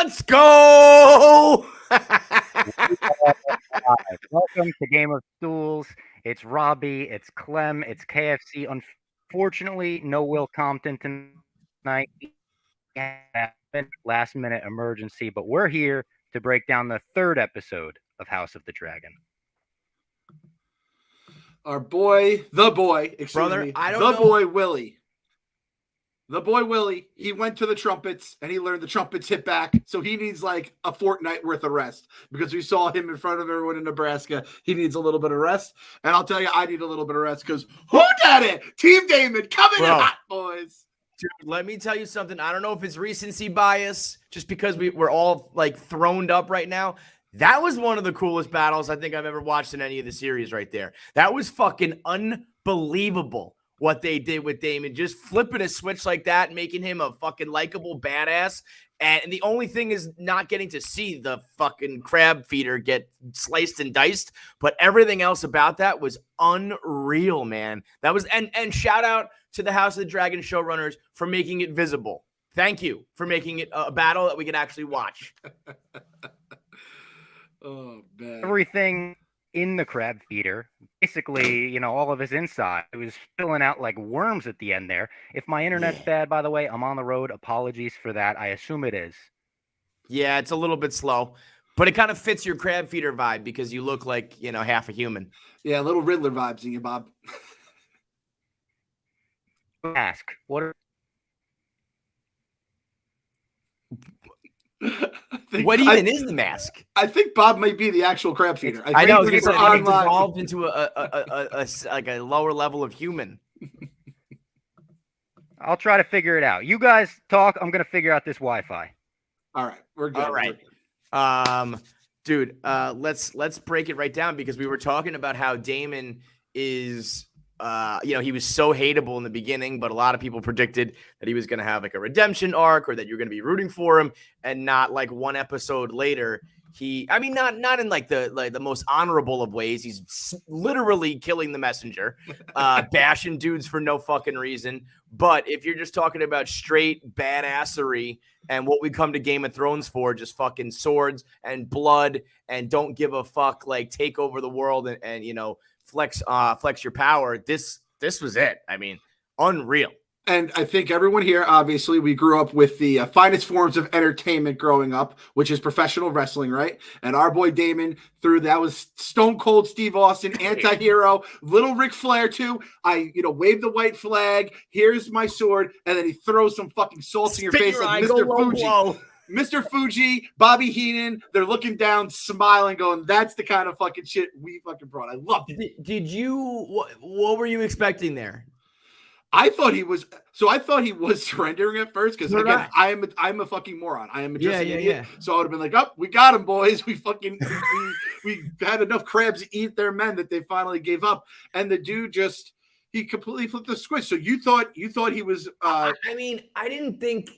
Let's go! Welcome to Game of Stools. It's Robbie, it's Clem, it's KFC. Unfortunately, no Will Compton tonight. Last minute emergency, but we're here to break down the third episode of House of the Dragon. Our boy, the boy, Willie. The boy Willie, he went to the trumpets and he learned the trumpets hit back. So he needs like a fortnight worth of rest because we saw him in front of everyone in Nebraska. He needs a little bit of rest. And I'll tell you, I need a little bit of rest because who did it? Team Damon coming in hot, boys. Dude, let me tell you something. I don't know if it's recency bias, just because we're all like throned up right now. That was one of the coolest battles I think I've ever watched in any of the series right there. That was fucking unbelievable what they did with Damon, just flipping a switch like that, making him a fucking likable badass. And the only thing is not getting to see the fucking crab feeder get sliced and diced, but everything else about that was unreal, man. That was, and shout out to the House of the Dragon showrunners for making it visible. Thank you for making it a battle that we can actually watch. Oh, man. Everything in the crab feeder, basically, all of his inside, it was spilling out like worms at the end there. If my internet's bad, by the way, I'm on the road. Apologies for that. I assume it is. Yeah, it's a little bit slow, but it kind of fits your crab feeder vibe because you look like, half a human. Yeah, little Riddler vibes in you, Bob. Ask, what even is the mask? I think Bob might be the actual crab feeder. I know it's evolved into a lower level of human. I'll try to figure it out. You guys talk. I'm gonna figure out this Wi-Fi. All right, we're good. All right, dude. Let's break it right down because we were talking about how Damon is. He was so hateable in the beginning, but a lot of people predicted that he was going to have like a redemption arc or that you're going to be rooting for him, and not like one episode later. Not in like the most honorable of ways. He's literally killing the messenger, bashing dudes for no fucking reason. But if you're just talking about straight badassery and what we come to Game of Thrones for, just fucking swords and blood and don't give a fuck, like take over the world and flex your power. This was it. I mean, unreal. And I think everyone here, obviously, we grew up with the finest forms of entertainment growing up, which is professional wrestling, right? And our boy Damon that was Stone Cold Steve Austin, anti-hero, little Ric Flair too. I, wave the white flag. Here's my sword, and then he throws some fucking salt in your face like Mr. Fuji. Mr. Fuji, Bobby Heenan, they're looking down, smiling, going, that's the kind of fucking shit we fucking brought. I loved it. Did you, what were you expecting there? I thought he was surrendering at first because, again, I'm a fucking moron. I am just an idiot. So I would have been like, oh, we got him, boys. We fucking, we had enough crabs to eat their men that they finally gave up. And the dude he completely flipped the switch. So you thought he was. I didn't think,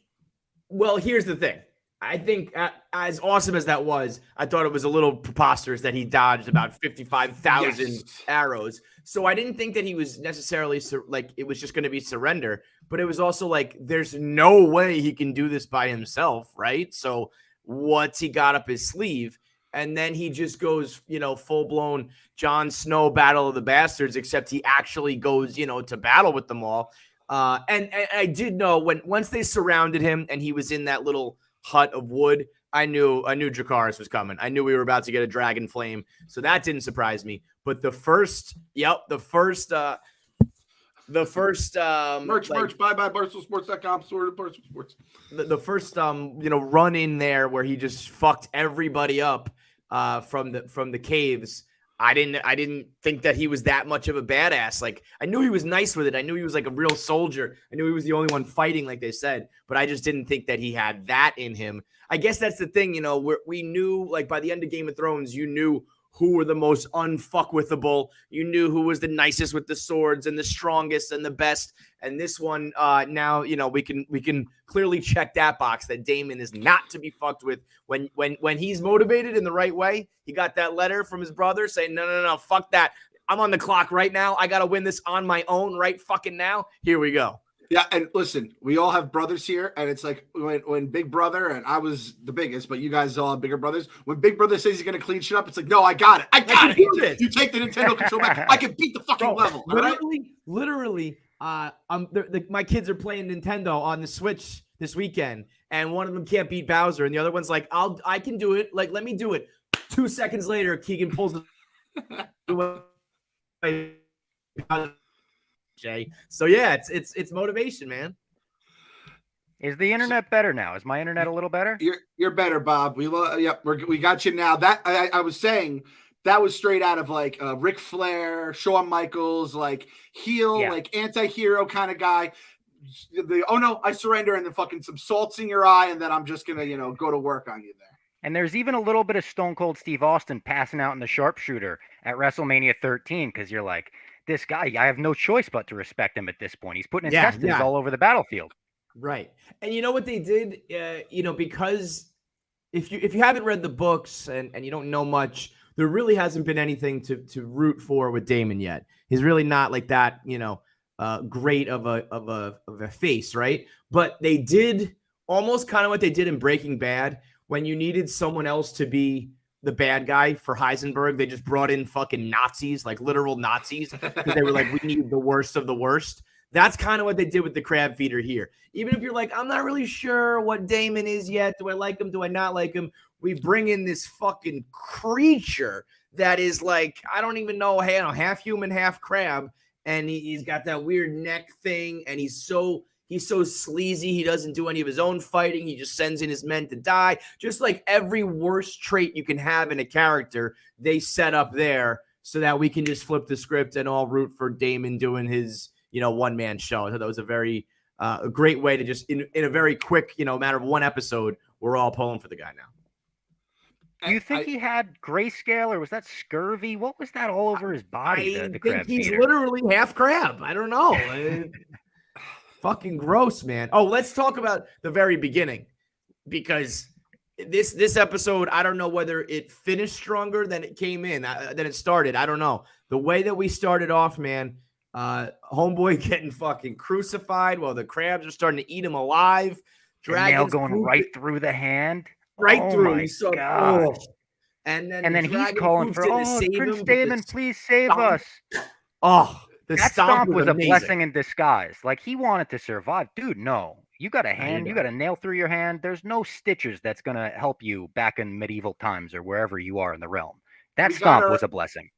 well, here's the thing. I think as awesome as that was, I thought it was a little preposterous that he dodged about 55,000 arrows. So I didn't think that he was necessarily like it was just going to be surrender, but it was also like there's no way he can do this by himself, right? So what's he got up his sleeve? And then he just goes, full blown Jon Snow Battle of the Bastards, except he actually goes, to battle with them all. And I did know once they surrounded him and he was in that little hut of wood, I knew Dracarys was coming. I knew we were about to get a dragon flame, so that didn't surprise me. But the first merch, buy BarstoolSports.com, Barstool Sports. The first run in there where he just fucked everybody up from the caves. I didn't think that he was that much of a badass. Like, I knew he was nice with it. I knew he was like a real soldier. I knew he was the only one fighting, like they said, but I just didn't think that he had that in him. I guess that's the thing, we knew, like, by the end of Game of Thrones, you knew who were the most unfuckwithable. You knew who was the nicest with the swords and the strongest and the best. And this one, now, we can clearly check that box that Damon is not to be fucked with when he's motivated in the right way. He got that letter from his brother saying, no, fuck that. I'm on the clock right now. I got to win this on my own right fucking now. Here we go. Yeah, and listen, we all have brothers here, and it's like when Big Brother, and I was the biggest, but you guys all have bigger brothers. When Big Brother says he's gonna clean shit up, it's like, no, I got it. I got it. can do this. You take the Nintendo control back. I can beat the fucking level. All right? Literally, my kids are playing Nintendo on the Switch this weekend, and one of them can't beat Bowser, and the other one's like, I can do it. Like, let me do it. 2 seconds later, Keegan pulls the Jay. So yeah, it's motivation, man. Is the internet better now? Is my internet a little better? You're better, Bob. We got you now. That I was saying that was straight out of like Ric Flair, Shawn Michaels, like heel, like anti-hero kind of guy. Oh no, I surrender, and then fucking some salts in your eye, and then I'm just gonna go to work on you there. And there's even a little bit of Stone Cold Steve Austin passing out in the sharpshooter at WrestleMania 13 because you're like, this guy, I have no choice but to respect him at this point. He's putting intestines all over the battlefield. Right. And you know what they did? Because if you haven't read the books and you don't know much, there really hasn't been anything to root for with Damon yet. He's really not like that, great of a face, right? But they did almost kind of what they did in Breaking Bad when you needed someone else to be the bad guy for Heisenberg. They just brought in fucking Nazis, like literal Nazis, because they were like, we need the worst of the worst. That's kind of what they did with the crab feeder here. Even if you're like, I'm not really sure what Damon is yet. Do I like him? Do I not like him? We bring in this fucking creature that is like, I don't even know, half human, half crab. And he's got that weird neck thing. And he's so sleazy. He doesn't do any of his own fighting. He just sends in his men to die. Just like every worst trait you can have in a character, they set up there so that we can just flip the script and all root for Damon doing his, one-man show. So that was a great way to just, in a very quick, matter of one episode, we're all pulling for the guy now. Do you think he had grayscale, or was that scurvy? What was that all over his body? I think he's literally half crab. I don't know. Fucking gross, man. Oh, let's talk about the very beginning, because this episode, I don't know whether it finished stronger than it came in, than it started. I don't know. The way that we started off, man, homeboy getting fucking crucified while the crabs are starting to eat him alive. Nail going right through the hand. Right through. My God. And then he's calling for, Prince Damon, please save us. Oh, that stomp was amazing. A blessing in disguise. Like, he wanted to survive. Dude, no. You got a hand. You got a nail through your hand. There's no stitches that's going to help you back in medieval times or wherever you are in the realm. That stomp was a blessing.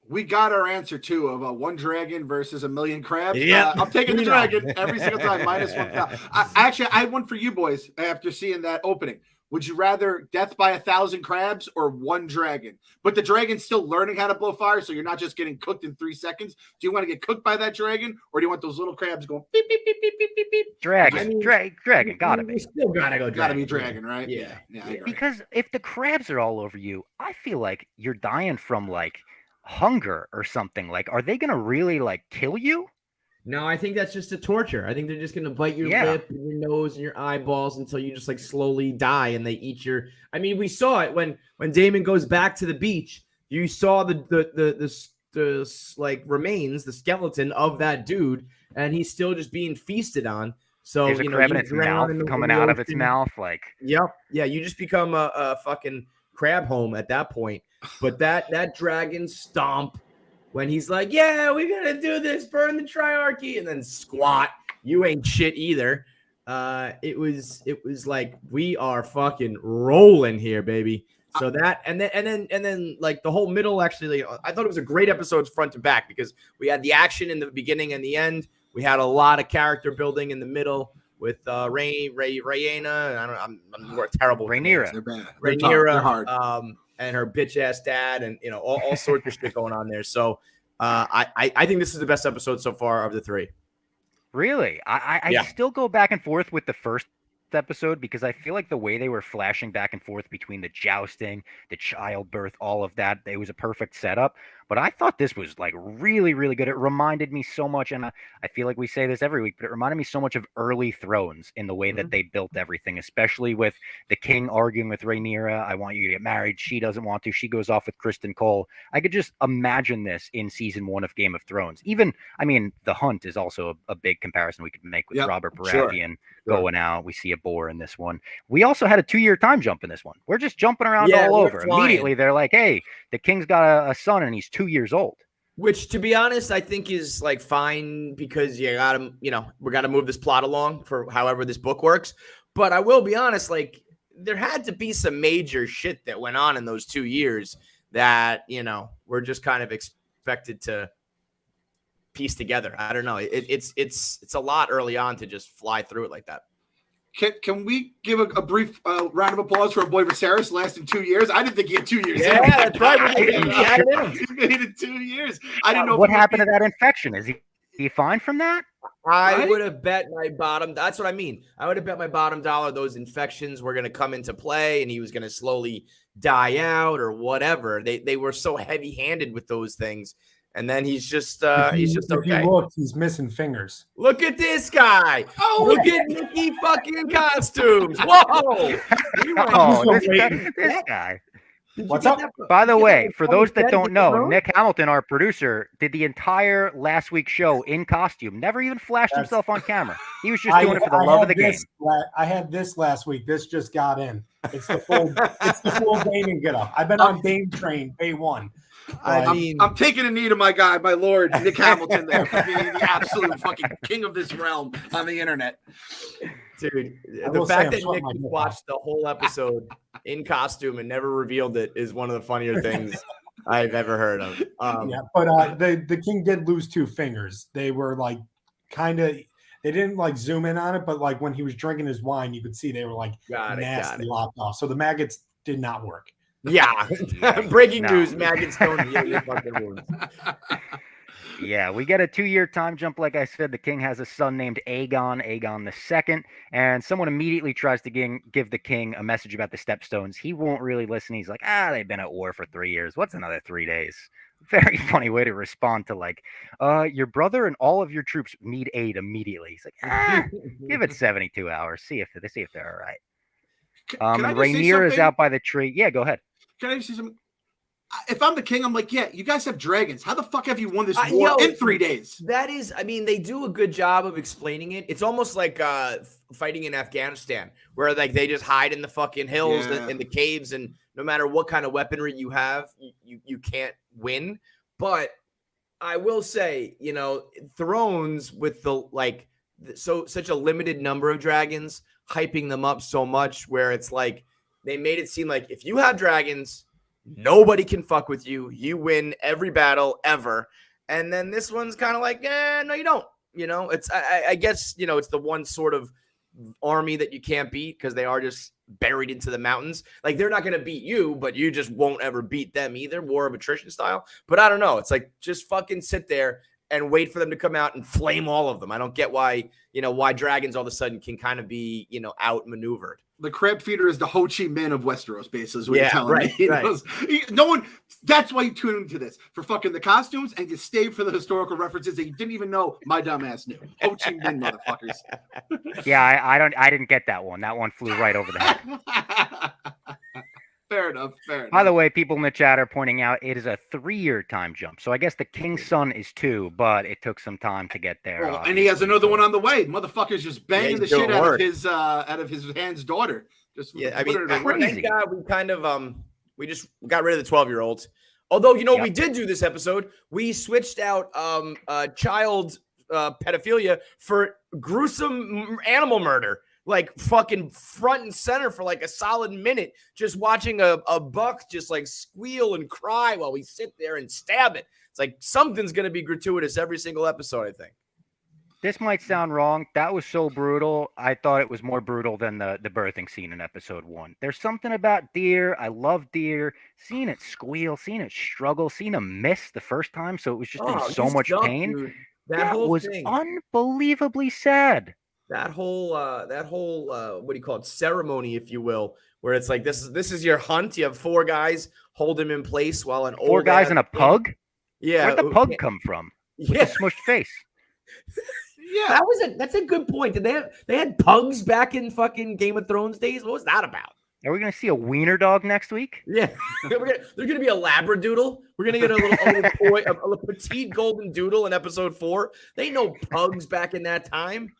We got our answer, too, of one dragon versus a million crabs. Yeah, I'm taking the dragon every single time, minus 1,000. Actually, I had one for you boys after seeing that opening. Would you rather death by 1,000 crabs or one dragon? But the dragon's still learning how to blow fire, so you're not just getting cooked in 3 seconds. Do you want to get cooked by that dragon, or do you want those little crabs going beep, beep, beep, beep, beep, beep, beep? Dragon, dragon, gotta be. Still gotta go dragon. Gotta be dragon, right? Yeah. Because if the crabs are all over you, I feel like you're dying from, like, hunger or something. Like, are they gonna really, like, kill you? No, I think that's just a torture. I think they're just going to bite your lip and your nose and your eyeballs until you just like slowly die and they eat your. I mean, we saw it when Damon goes back to the beach. You saw the like remains, the skeleton of that dude, and he's still just being feasted on. So there's a crab in its mouth coming out of its mouth, like. Yep, yeah, you just become a fucking crab home at that point. But that dragon stomp. When he's like, yeah, we're going to do this, burn the triarchy, and then squat. You ain't shit either. It was like, we are fucking rolling here, baby. So that, and then like the whole middle, actually, I thought it was a great episode front to back because we had the action in the beginning and the end. We had a lot of character building in the middle with Raina. I'm more terrible. Rhaenyra. They're bad. Rhaenyra. They're hard. And her bitch ass dad, and all sorts of shit going on there. So I think this is the best episode so far of the 3. Really? I still go back and forth with the first episode because I feel like the way they were flashing back and forth between the jousting, the childbirth, all of that, it was a perfect setup. But I thought this was like really, really good. It reminded me so much, and I feel like we say this every week, but it reminded me so much of early Thrones in the way that they built everything, especially with the king arguing with Rhaenyra. I want you to get married. She doesn't want to. She goes off with Kristen Cole. I could just imagine this in season 1 of Game of Thrones. Even, I mean, The Hunt is also a big comparison we could make with Robert Baratheon going out. We see a boar in this one. We also had a 2-year time jump in this one. We're just jumping around all over. Immediately, they're like, hey, the king's got a son and he's 2 years old. Which, to be honest, I think is like fine because we got to move this plot along for however this book works. But I will be honest, like there had to be some major shit that went on in those 2 years that, we're just kind of expected to piece together. I don't know. It's a lot early on to just fly through it like that. Can we give a brief round of applause for our boy Viserys lasting 2 years? I didn't think he had 2 years. Yeah, that's right. He made it 2 years. I didn't know what happened to that infection. Is he fine from that? I would have bet my bottom. That's what I mean. I would have bet my bottom dollar those infections were going to come into play and he was going to slowly die out or whatever. They were so heavy-handed with those things. And then he's just okay. If you look, he's missing fingers. Look at this guy. Oh, look at Mickey fucking costumes. Whoa. This guy. What's up? By the way, for those that don't know, Nick Hamilton, our producer, did the entire last week's show in costume. Never even flashed himself on camera. He was just doing it for the love of the game. I had this last week. This just got in. It's the full gaming get up. I've been on Dame Train day 1. I'm taking a knee to my guy, my lord, Nick Hamilton, there for being the absolute fucking king of this realm on the internet. Dude, the fact that Nick watched the whole episode in costume and never revealed it is one of the funnier things I've ever heard of. But the king did lose 2 fingers. They were like they didn't like zoom in on it, but like when he was drinking his wine, you could see they were like nasty locked off. So the maggots did not work. Yeah. Breaking news, maggots don't heal your fucking wounds. Yeah, we get a 2-year time jump. Like I said, the king has a son named Aegon II, and someone immediately tries to give the king a message about the Stepstones. He won't really listen. He's like, they've been at war for 3 years. What's another 3 days? Very funny way to respond to like, your brother and all of your troops need aid immediately. He's like, give it 72 hours. See if they're all right. Rhaenyra is out by the tree. Yeah, go ahead. Can I see some? If I'm the king, I'm like, yeah, you guys have dragons. How the fuck have you won this war in 3 days? That is, I mean, they do a good job of explaining it. It's almost like fighting in Afghanistan, where like they just hide in the fucking hills and in the caves, and no matter what kind of weaponry you have, you can't win. But I will say, Thrones with such a limited number of dragons, hyping them up so much, where it's like they made it seem like if you have dragons, nobody can fuck with you. You win every battle ever. And then this one's kind of like, no, you don't. It's I guess, it's the one sort of army that you can't beat because they are just buried into the mountains. Like they're not going to beat you, but you just won't ever beat them either. War of attrition style. But I don't know. It's like just fucking sit there and wait for them to come out and flame all of them. I don't get why dragons all of a sudden can kind of be, outmaneuvered. The crab feeder is the Ho Chi Minh of Westeros, basically, is what you're telling me. Right. No one, that's why you tune into this, for fucking the costumes, and you stay for the historical references that you didn't even know my dumb ass knew. Ho Chi Minh, motherfuckers. Yeah, I didn't get that one. That one flew right over the head. Fair enough. By the way, people in the chat are pointing out it is a 3-year time jump. So I guess the king's son is 2, but it took some time to get there. Well, and he has another one on the way. Motherfucker's just banging the shit out of his hand's daughter. I mean, thank God we kind of we just got rid of the 12-year-olds. Although we did do this episode, we switched out child pedophilia for gruesome animal murder. Like fucking front and center for like a solid minute, just watching a buck just like squeal and cry while we sit there and stab it. It's like something's going to be gratuitous every single episode, I think. This might sound wrong. That was so brutal. I thought it was more brutal than the birthing scene in episode 1. There's something about deer. I love deer. Seeing it squeal, seeing it struggle, seing him miss the first time. So it was just in so much pain. Dude. That was unbelievably sad. That whole what do you call it, ceremony, if you will, where it's like this is your hunt. You have 4 guys hold him in place while 4 guys and a pug. Yeah. Where'd the pug come from? With Yeah. a smushed face. Yeah. That's a good point. Did they had pugs back in fucking Game of Thrones days? What was that about? Are we going to see a wiener dog next week? Yeah. There's going to be a Labradoodle. We're going to get a little petite golden doodle in episode 4. They ain't no pugs back in that time.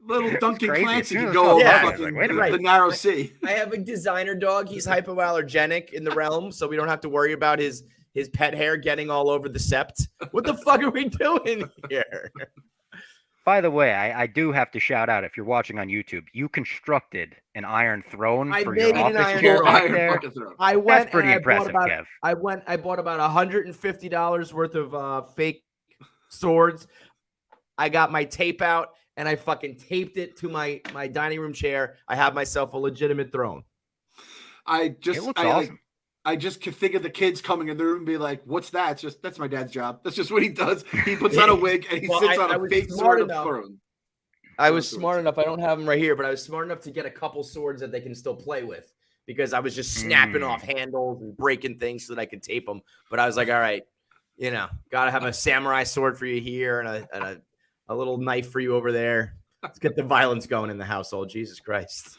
Little Duncan crazy. Clancy As soon could as go over I saw that, I was fucking like, wait a minute. the narrow sea. I have a designer dog. He's hypoallergenic in the realm, so we don't have to worry about his pet hair getting all over the sept. What the fuck are we doing here? By the way, I do have to shout out, if you're watching on YouTube, you constructed an iron throne I for made your an office iron chair throne. back there. I went That's pretty and impressive, Kev. I bought about $150 worth of fake swords. I got my tape out and I fucking taped it to my dining room chair. I have myself a legitimate throne. It looks awesome. I just can think of the kids coming in the room and be like, "What's that?" That's my dad's job. That's just what he does. He puts on a wig and he sits on a fake sword of throne. I was smart enough. I don't have them right here, but I was smart enough to get a couple swords that they can still play with because I was just snapping off handles and breaking things so that I could tape them. But I was like, all right, gotta have a samurai sword for you here and a little knife for you over there. Let's get the violence going in the household. Jesus Christ.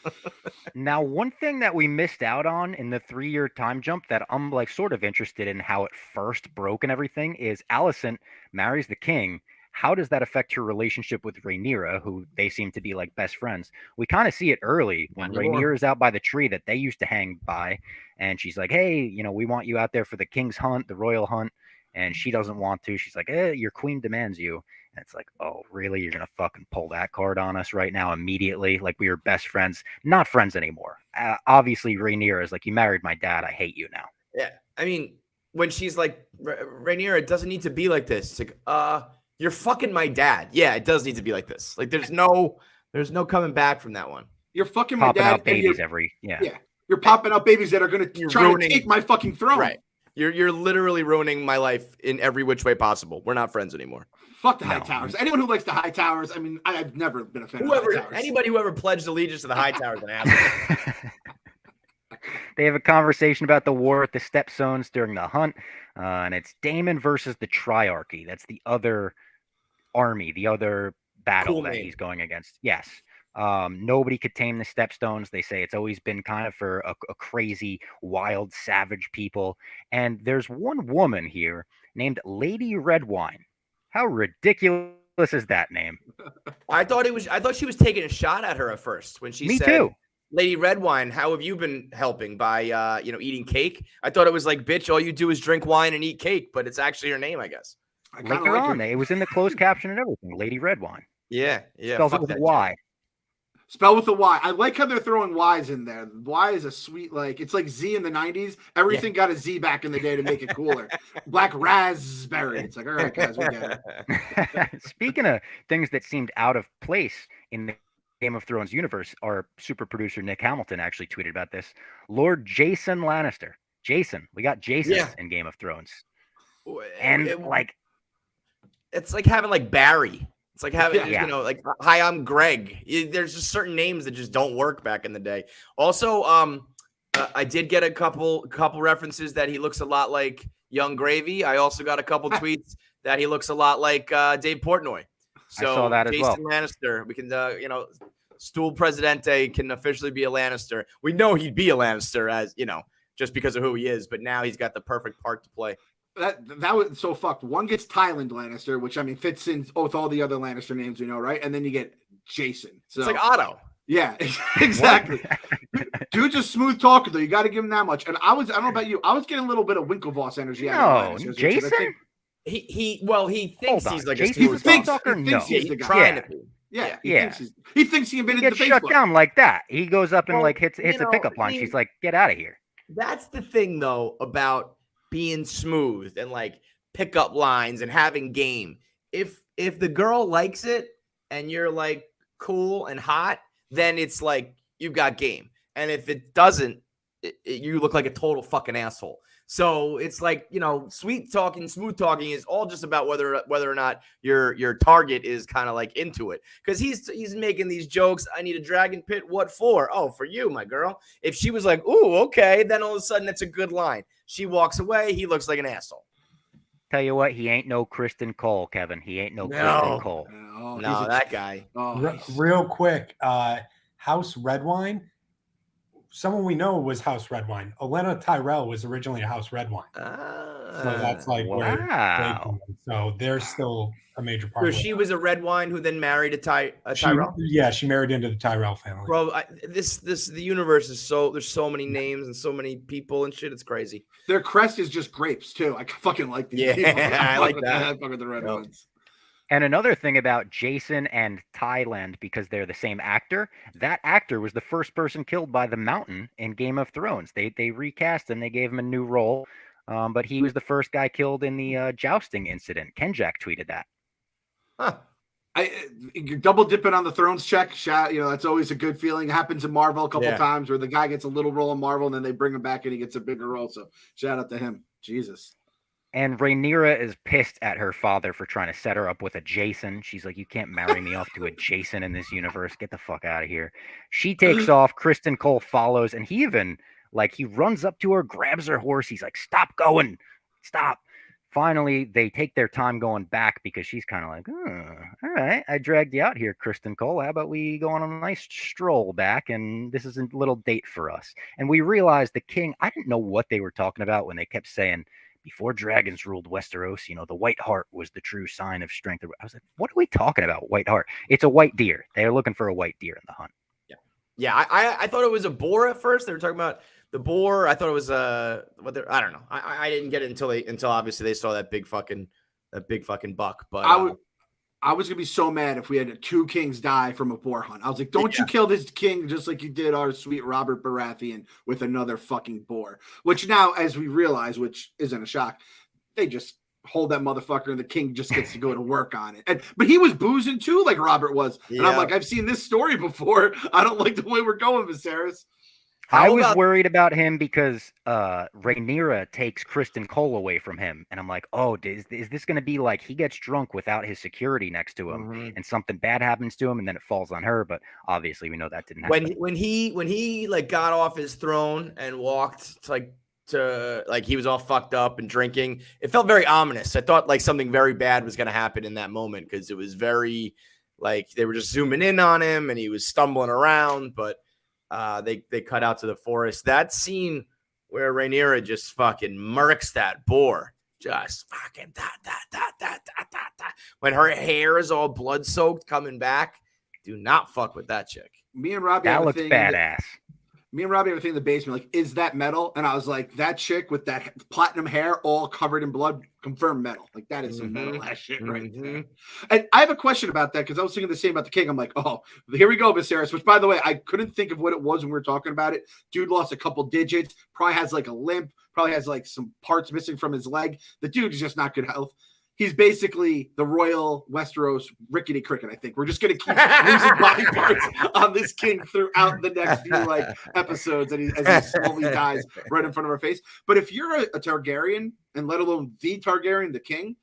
Now, one thing that we missed out on in the 3-year time jump that I'm like sort of interested in how it first broke and everything is Alicent marries the king. How does that affect her relationship with Rhaenyra, who they seem to be like best friends? We kind of see it early when Rhaenyra is out by the tree that they used to hang by. And she's like, hey, we want you out there for the king's hunt, the royal hunt. And she doesn't want to. She's like, your queen demands you. And it's like, oh, really? You're going to fucking pull that card on us right now immediately? Like we were best friends, not friends anymore. Obviously, Rhaenyra is like, you married my dad. I hate you now. Yeah. I mean, when she's like, Rhaenyra, it doesn't need to be like this. It's like, you're fucking my dad. Yeah, it does need to be like this. Like there's no coming back from that one. You're fucking my popping dad. Out babies yeah. You're popping out babies that are going to try to take my fucking throne. Right. You're literally ruining my life in every which way possible. We're not friends anymore. Fuck the high towers. Anyone who likes the high towers, I mean, I've never been a fan of high towers. Anybody who ever pledged allegiance to the high towers an asshole. They have a conversation about the war at the Stepstones during the hunt, and it's Daemon versus the Triarchy. That's the other army, the other battle that he's going against. Yes. Nobody could tame the Stepstones. They say it's always been kind of for a crazy, wild, savage people. And there's one woman here named Lady Redwine. How ridiculous is that name? I thought she was taking a shot at her at first when she said, too. Lady Redwine, how have you been helping by eating cake? I thought it was like, bitch, all you do is drink wine and eat cake, but it's actually her name, I guess. Later on, it was in the closed caption and everything. Lady Redwine. Yeah. Spells it with a Y. Spell with a Y. I like how they're throwing Y's in there. Y is a sweet, it's like Z in the 90s. Everything got a Z back in the day to make it cooler. Black raspberry. It's like, all right, guys, we get it. Speaking of things that seemed out of place in the Game of Thrones universe, our super producer Nick Hamilton actually tweeted about this. Lord Jason Lannister. We got Jason in Game of Thrones. And it's like having like Barry. It's like having, like, hi, I'm Greg. There's just certain names that just don't work back in the day. Also, I did get a couple references that he looks a lot like Young Gravy. I also got a couple tweets that he looks a lot like Dave Portnoy. So I saw that as well. Jason Lannister, we can, Stool Presidente can officially be a Lannister. We know he'd be a Lannister as, just because of who he is, but now he's got the perfect part to play. That was so fucked. One gets Tyland Lannister, which I mean fits in with all the other Lannister names we know, right? And then you get Jason. So it's like Otto. Yeah, exactly. Dude's a smooth talker, though. You got to give him that much. And I don't know about you, I was getting a little bit of Winklevoss energy out of Lannisters, Jason. He thinks he's like Jason, a smooth talker. He thinks he's the guy. Trying to be. Yeah. He thinks he invented the Facebook. Shut down like that. He goes up and hits a pickup line. She's like, get out of here. That's the thing, though, about being smooth and like pickup lines and having game. If the girl likes it and you're like cool and hot, then it's like you've got game. And if it doesn't, you look like a total fucking asshole. So it's like, sweet talking, smooth talking is all just about whether or not your target is kind of like into it. Because he's making these jokes. I need a dragon pit. What for? Oh, for you, my girl. If she was like, ooh, okay, then all of a sudden it's a good line. She walks away. He looks like an asshole. Tell you what, he ain't no Kristen Cole, Kevin. He ain't no Kristen Cole. No, that guy. Real quick, House Redwine. Someone we know was House Redwine. Olenna Tyrell was originally a House Redwine. So that's like where they come from. So they're still a major part. So she was a Redwine who then married a Tyrell. She married into the Tyrell family. Bro, the universe is there's so many names and so many people and shit. It's crazy. Their crest is just grapes too. I fucking like these. Yeah, I like that. I fuck with the red ones. And another thing about Jason and Thailand, because they're the same actor, that actor was the first person killed by the Mountain in Game of Thrones. They recast him, they gave him a new role, but he was the first guy killed in the jousting incident. Kenjack tweeted that. Huh. You're double dipping on the Thrones check. That's always a good feeling. It happens in Marvel a couple times where the guy gets a little role in Marvel and then they bring him back and he gets a bigger role. So shout out to him. Jesus. And Rhaenyra is pissed at her father for trying to set her up with a Jason. She's like, you can't marry me off to a Jason in this universe. Get the fuck out of here. She takes off. Kristen Cole follows. And he even, he runs up to her, grabs her horse. He's like, stop going. Stop. Finally, they take their time going back because she's kind of like, all right, I dragged you out here, Kristen Cole. How about we go on a nice stroll back? And this is a little date for us. And we realized the king, I didn't know what they were talking about when they kept saying, before dragons ruled Westeros, the white hart was the true sign of strength. I was like, what are we talking about? White hart. It's a white deer. They're looking for a white deer in the hunt. Yeah. I thought it was a boar at first. They were talking about the boar. I thought it was I don't know. I didn't get it until obviously they saw that big fucking buck. But I was gonna be so mad if we had 2 kings die from a boar hunt. I was like, don't you kill this king just like you did our sweet Robert Baratheon with another fucking boar. Which now, as we realize, which isn't a shock, they just hold that motherfucker and the king just gets to go to work on it. But he was boozing too, like Robert was. And I'm like, I've seen this story before. I don't like the way we're going, Viserys. I was worried about him because Rhaenyra takes Kristen Cole away from him. And I'm like, is this going to be like he gets drunk without his security next to him and something bad happens to him and then it falls on her? But obviously we know that didn't happen. When he got off his throne and walked to he was all fucked up and drinking, it felt very ominous. I thought something very bad was going to happen in that moment because it was very they were just zooming in on him and he was stumbling around, but they cut out to the forest. That scene where Rhaenyra just fucking murks that boar, just fucking when her hair is all blood soaked coming back. Do not fuck with that chick. Me and Robbie, that looks badass. Me and Robbie have a thing in the basement, is that metal? And I was like, that chick with that platinum hair all covered in blood, confirmed metal. That is some metal ass shit right there. And I have a question about that because I was thinking the same about the king. I'm like, here we go, Viserys, which, by the way, I couldn't think of what it was when we were talking about it. Dude lost a couple digits, probably has a limp, probably has some parts missing from his leg. The dude is just not good health. He's basically the royal Westeros rickety cricket, I think. We're just going to keep losing body parts on this king throughout the next few episodes as he slowly dies right in front of our face. But if you're a Targaryen, and let alone the Targaryen, the king,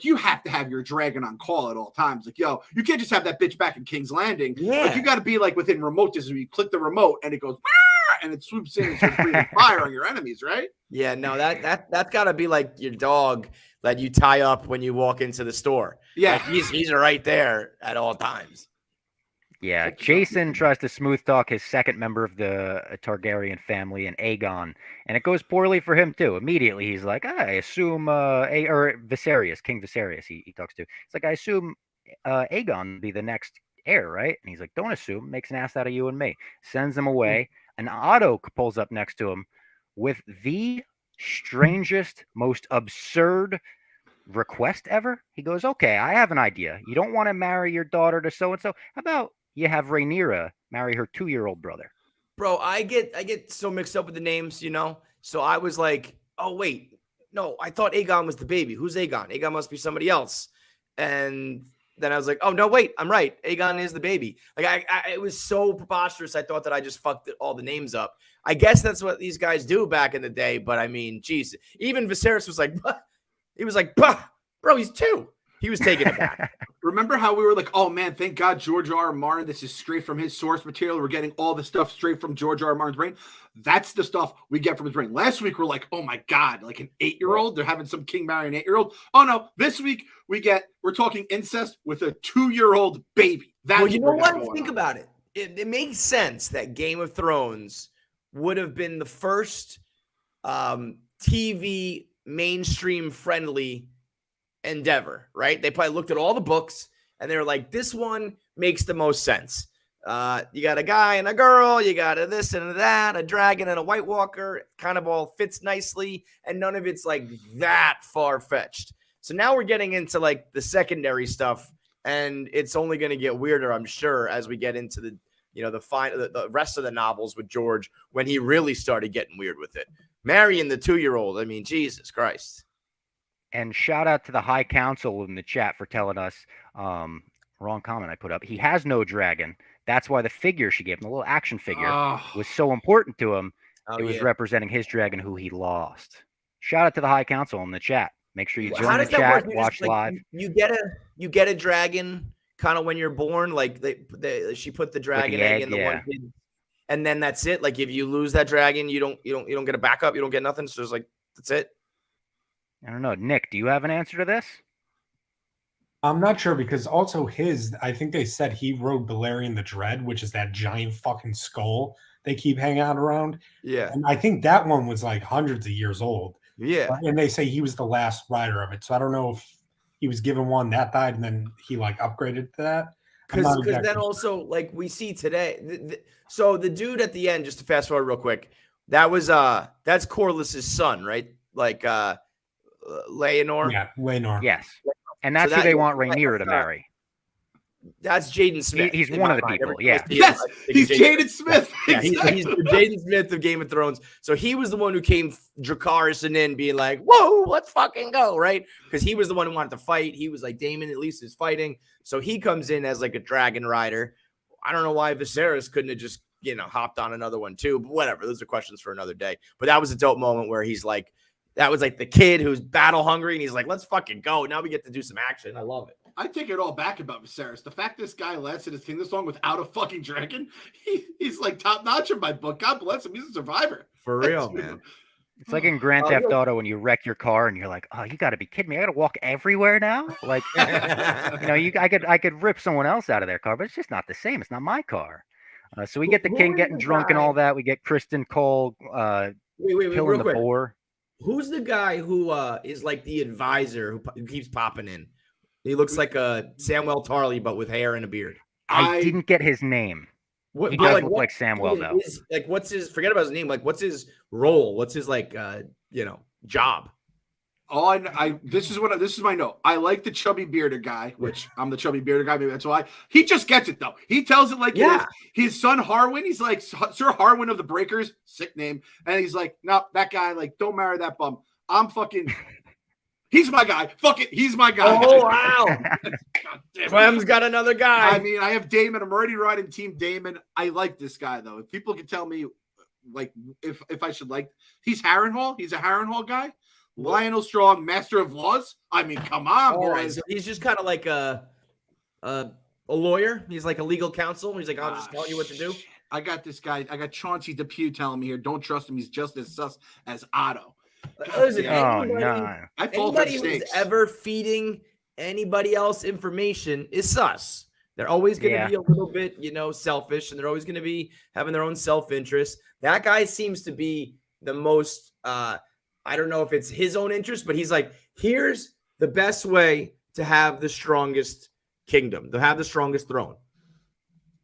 you have to have your dragon on call at all times. You can't just have that bitch back in King's Landing. Yeah. You got to be within remote distance. You click the remote and it goes, and it swoops in and starts breathing fire on your enemies, right? Yeah, no, that's got to be like your dog that you tie up when you walk into the store. Yeah, he's right there at all times. Yeah, Jason tries to smooth talk his second member of the Targaryen family, and Aegon, and it goes poorly for him too. Immediately, he's like, I assume Viserys, King Viserys, he talks to. It's like, I assume Aegon will be the next heir, right? And he's like, don't assume, makes an ass out of you and me. Sends him away, and Otto pulls up next to him with the strangest, most absurd request ever. He goes, okay, I have an idea. You don't want to marry your daughter to so-and-so. How about you have Rhaenyra marry her 2-year-old brother? Bro, I get so mixed up with the names, So I was like, oh, wait. No, I thought Aegon was the baby. Who's Aegon? Aegon must be somebody else. And then I was like, oh, no, wait, I'm right. Aegon is the baby. It was so preposterous. I thought that I just fucked all the names up. I guess that's what these guys do back in the day. But I mean, geez, even Viserys was like, bah. He was like, bah, bro, he's 2. He was taking it back. Remember how we were like, oh man, thank God George R. Martin, this is straight from his source material. We're getting all the stuff straight from George R. Martin's brain. That's the stuff we get from his brain. Last week, we're like, oh my God, like an 8-year-old. They're having some king marry an 8-year-old. Oh no, this week we're talking incest with a 2-year-old baby. Well, you know what? Think about it. It makes sense that Game of Thrones would have been the first TV mainstream friendly endeavor, right? They probably looked at all the books and they were like, this one makes the most sense. You got a guy and a girl, you got a this and a that, a dragon and a White Walker, kind of all fits nicely, and none of it's like that far-fetched. So now we're getting into like the secondary stuff, and it's only going to get weirder, I'm sure, as we get into the the rest of the novels with George, when he really started getting weird with it. Marrying the 2-year-old, I mean, Jesus Christ. And shout out to the High Council in the chat for telling us, wrong comment I put up, he has no dragon. That's why the figure she gave him, the little action figure, was so important to him. It was representing his dragon who he lost. Shout out to the High Council in the chat. Make sure you join the chat, watch live. You get a dragon kind of when you're born. Like she put the dragon egg in the one kid, and then that's it. Like if you lose that dragon, you don't get a backup. You don't get nothing. So it's like that's it. I don't know. Nick, do you have an answer to this? I'm not sure, because also I think they said he rode Balerion the Dread, which is that giant fucking skull they keep hanging out around. Yeah. And I think that one was like hundreds of years old. Yeah. And they say he was the last rider of it. So I don't know if he was given one that died and then he like upgraded to that. Because then also, like we see today, so the dude at the end, just to fast forward real quick, that's Corliss's son, right? Like Leonor. Yeah, Leonor. Yes. And that's who they want Rhaenyra to marry. That's Jaden Smith. He's one of the people. Yeah. Yes, he's Jaden Smith. Yeah, exactly. He's Jaden Smith of Game of Thrones. So he was the one who came Dracarys in being like, whoa, let's fucking go, right? Because he was the one who wanted to fight. He was like, Daemon at least is fighting. So he comes in as like a dragon rider. I don't know why Viserys couldn't have just, hopped on another one too. But whatever. Those are questions for another day. But that was a dope moment where he's like, that was like the kid who's battle hungry, and he's like, let's fucking go. Now we get to do some action. I love it. I take it all back about Viserys. The fact this guy lasted his kingdom song without a fucking dragon, he's like top notch in my book. God bless him. He's a survivor. For real, man. It's like in Grand Theft Auto when you wreck your car and you're like, oh, you got to be kidding me. I got to walk everywhere now. Like, I could rip someone else out of their car, but it's just not the same. It's not my car. So we get the king getting drunk and all that. We get Kristen Cole killing the boar. Who's the guy who is like the advisor who keeps popping in? He looks like a Samwell Tarly, but with hair and a beard. I didn't get his name. What, he does look like Samwell, though. What's his? Forget about his name. Like, what's his role? What's his job? Oh, this is my note. I like the chubby bearded guy, which I'm the chubby bearded guy. Maybe that's why he just gets it though. He tells it like it is. His son Harwin. He's like Sir Harwin of the Breakers, sick name, and he's like, no, that guy. Like, don't marry that bum. I'm fucking. He's my guy. Fuck it. He's my guy. Oh wow. Clem's got another guy. I mean, I have Daemon. I'm already riding Team Daemon. I like this guy though. If people can tell me, like, if I should like, he's Harrenhal. He's a Harrenhal guy. Lionel Strong, master of laws. I mean, come on, boys. So he's just kind of like a lawyer. He's like a legal counsel. He's like, I'll just tell you what to do. I got this guy. I got Chauncey Depew telling me here, don't trust him. He's just as sus as Otto. Listen, anybody who's ever feeding anybody else information is sus. They're always going to be a little bit, selfish, and they're always going to be having their own self-interest. That guy seems to be the most, I don't know if it's his own interest, but he's like, here's the best way to have the strongest kingdom, to have the strongest throne.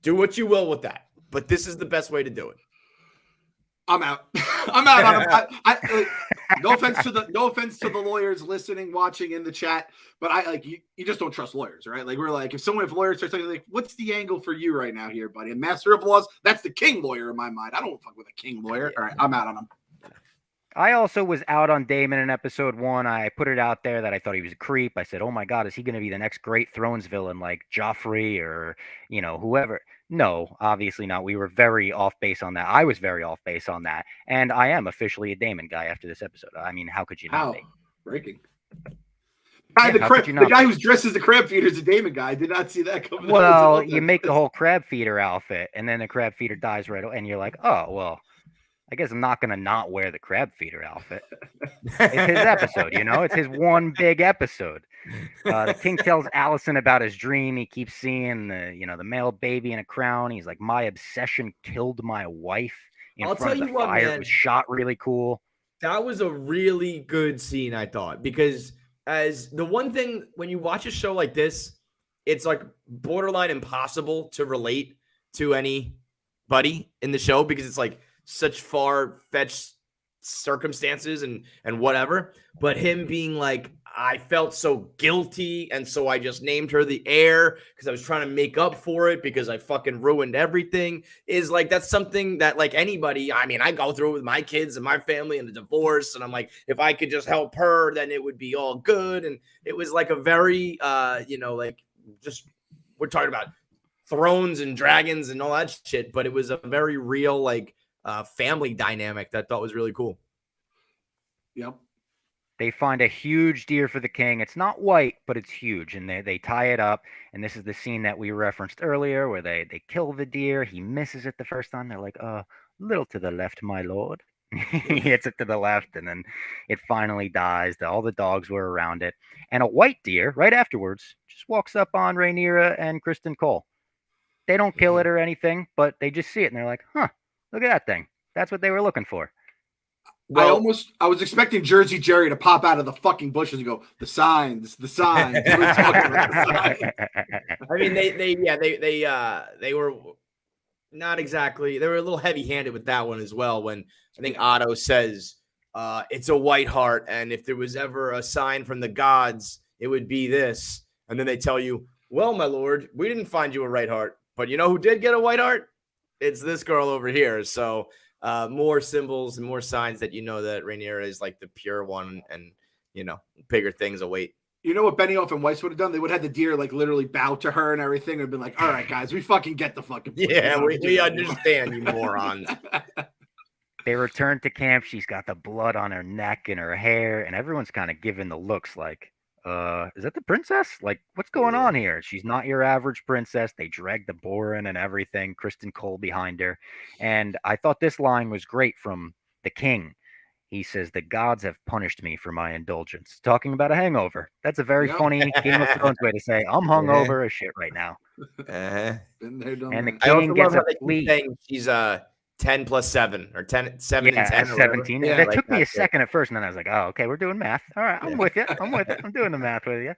Do what you will with that, but this is the best way to do it. I'm out. I'm out on him. No offense to the lawyers listening, watching in the chat, but you just don't trust lawyers, right? Like, we're like, if lawyers start saying, like, what's the angle for you right now here, buddy? A master of laws, that's the king lawyer in my mind. I don't fuck with a king lawyer. All right, I'm out on him. I also was out on Daemon in episode 1. I put it out there that I thought he was a creep. I said, oh my God, is he going to be the next great Thrones villain like Joffrey or, whoever? No, obviously not. We were very off base on that. I was very off base on that. And I am officially a Daemon guy after this episode. I mean, how could you not be? Breaking. The guy who's dressed as the crab feeder is a Damon guy. I did not see that coming. Well, you make the whole crab feeder outfit, and then the crab feeder dies right away, and you're like, oh, well, I guess I'm not going to not wear the crab feeder outfit. It's his episode, It's his one big episode. The king tells Allison about his dream. He keeps seeing the male baby in a crown. He's like, my obsession killed my wife in front of the fire. Man, it was shot really cool. That was a really good scene, I thought, because as the one thing when you watch a show like this, it's like borderline impossible to relate to anybody in the show because it's like such far-fetched circumstances and whatever. But him being like, I felt so guilty, and so I just named her the heir because I was trying to make up for it because I fucking ruined everything, is like, that's something that like anybody, I mean, I go through it with my kids and my family and the divorce, and I'm like, if I could just help her, then it would be all good. And it was like a very, like just, we're talking about thrones and dragons and all that shit, but it was a very real, like, family dynamic that I thought was really cool. Yep. They find a huge deer for the king. It's not white, but it's huge. And they tie it up. And this is the scene that we referenced earlier where they kill the deer. He misses it the first time. They're like, little to the left, my lord. He hits it to the left, and then it finally dies. All the dogs were around it. And a white deer, right afterwards, just walks up on Rhaenyra and Kristen Cole. They don't kill it or anything, but they just see it, and they're like, huh, look at that thing. That's what they were looking for. Well, I was expecting Jersey Jerry to pop out of the fucking bushes and go, the signs. We're talking about the signs. I mean, they were not exactly, they were a little heavy-handed with that one as well. When I think Otto says, it's a white hart, and if there was ever a sign from the gods, it would be this. And then they tell you, well, my lord, we didn't find you a right heart, but you know who did get a white heart? It's this girl over here. So more symbols and more signs that that Rhaenyra is like the pure one, and bigger things await. You know what Benioff and Weiss would have done? They would have had the deer like literally bow to her and everything, and been like, "All right, guys, we fucking get the fucking point. Yeah, we understand, you morons." They return to camp. She's got the blood on her neck and her hair, and everyone's kind of giving the looks like, is that the princess? Like, what's going on here? She's not your average princess. They drag the boar in and everything. Kristen Cole behind her. And I thought this line was great from the king. He says, the gods have punished me for my indulgence. Talking about a hangover. That's a very funny Game of Thrones way to say, I'm hungover as shit right now. Been there, done and the that. king gets a plea. She's 10 plus 7 or 10, 7 and 10. 17. Yeah, that took me a second at first, and then I was like, oh, okay, we're doing math. All right, I'm with you. I'm doing the math with you.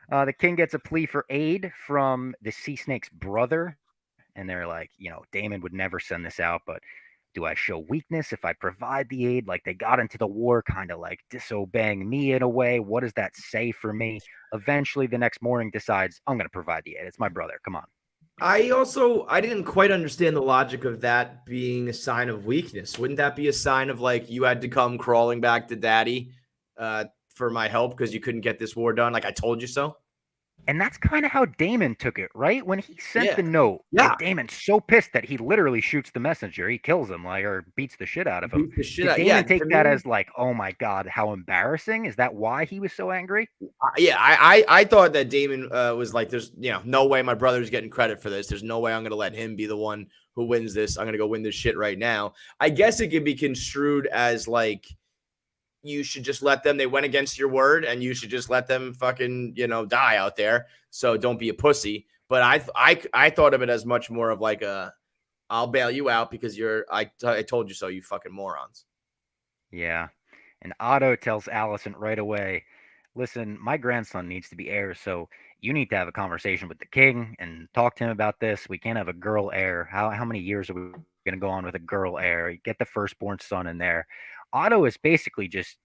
The king gets a plea for aid from the sea snake's brother, and they're like, Daemon would never send this out, but do I show weakness if I provide the aid? Like, they got into the war kind of like disobeying me in a way. What does that say for me? Eventually, the next morning decides, I'm going to provide the aid. It's my brother. Come on. I didn't quite understand the logic of that being a sign of weakness. Wouldn't that be a sign of like, you had to come crawling back to daddy for my help because you couldn't get this war done? Like, I told you so. And that's kind of how Daemon took it, right? When he sent the note, Daemon's so pissed that he literally shoots the messenger. He kills him, or beats the shit out of him. Did Daemon take that as like, oh my God, how embarrassing? Is that why he was so angry? I thought that Daemon was like, there's no way my brother's getting credit for this. There's no way I'm going to let him be the one who wins this. I'm going to go win this shit right now. I guess it could be construed as like, you should just let them, they went against your word, and you should just let them fucking, die out there. So don't be a pussy. But I thought of it as much more of like I'll bail you out because I told you so, you fucking morons. Yeah. And Otto tells Allison right away, listen, my grandson needs to be heir, so you need to have a conversation with the king and talk to him about this. We can't have a girl heir. How many years are we going to go on with a girl heir? Get the firstborn son in there. Otto is basically just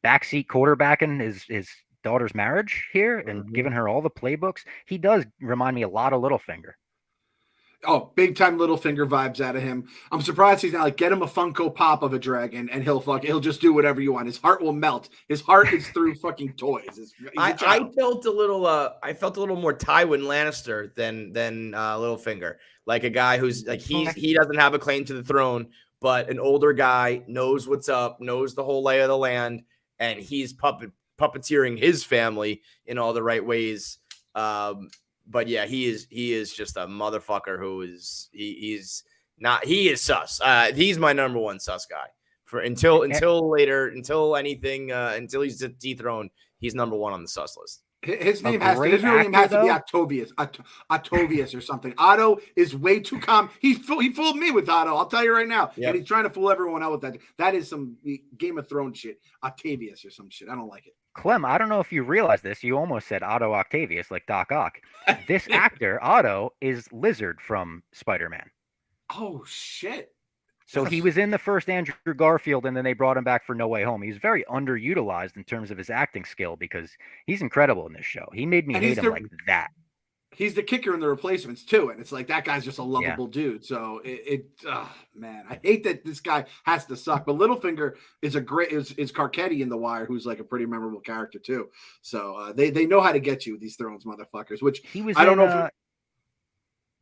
backseat quarterbacking his daughter's marriage here and giving her all the playbooks. He does remind me a lot of Littlefinger. Oh, big time Littlefinger vibes out of him. I'm surprised he's not like, get him a Funko Pop of a dragon and he'll just do whatever you want. His heart will melt. His heart is through fucking toys. I felt a little more Tywin Lannister than Littlefinger. Like a guy who's like he doesn't have a claim to the throne, but an older guy knows what's up, knows the whole lay of the land, and he's puppeteering his family in all the right ways. But yeah, he is just a motherfucker who is he's sus. He's my number one sus guy for until later, until anything, until he's dethroned. He's number one on the sus list. His real name has to be Octavius. Octavius or something. Otto is way too calm. He fooled me with Otto. I'll tell you right now. Yep. And he's trying to fool everyone else with that. That is some Game of Thrones shit. Octavius or some shit. I don't like it. Clem, I don't know if you realize this. You almost said Otto Octavius, like Doc Ock. This actor, Otto, is Lizard from Spider-Man. Oh, shit. So he was in the first Andrew Garfield, and then they brought him back for No Way Home. He's very underutilized in terms of his acting skill because he's incredible in this show. He made me hate him like that. He's the kicker in the Replacements too, and it's like that guy's just a lovable dude. So man, I hate that this guy has to suck. But Littlefinger is is Carcetti in The Wire, who's like a pretty memorable character too. So they know how to get you with these Thrones motherfuckers. Which he was. I don't know.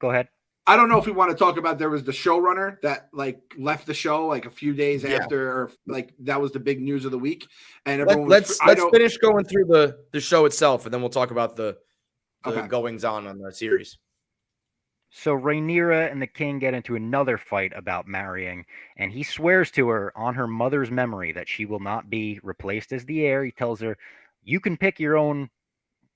Go ahead. I don't know if we want to talk about. There was the showrunner that like left the show like a few days after, or like that was the big news of the week. And everyone let's finish going through the show itself, and then we'll talk about the goings on the series. So Rhaenyra and the king get into another fight about marrying, and he swears to her on her mother's memory that she will not be replaced as the heir. He tells her, "You can pick your own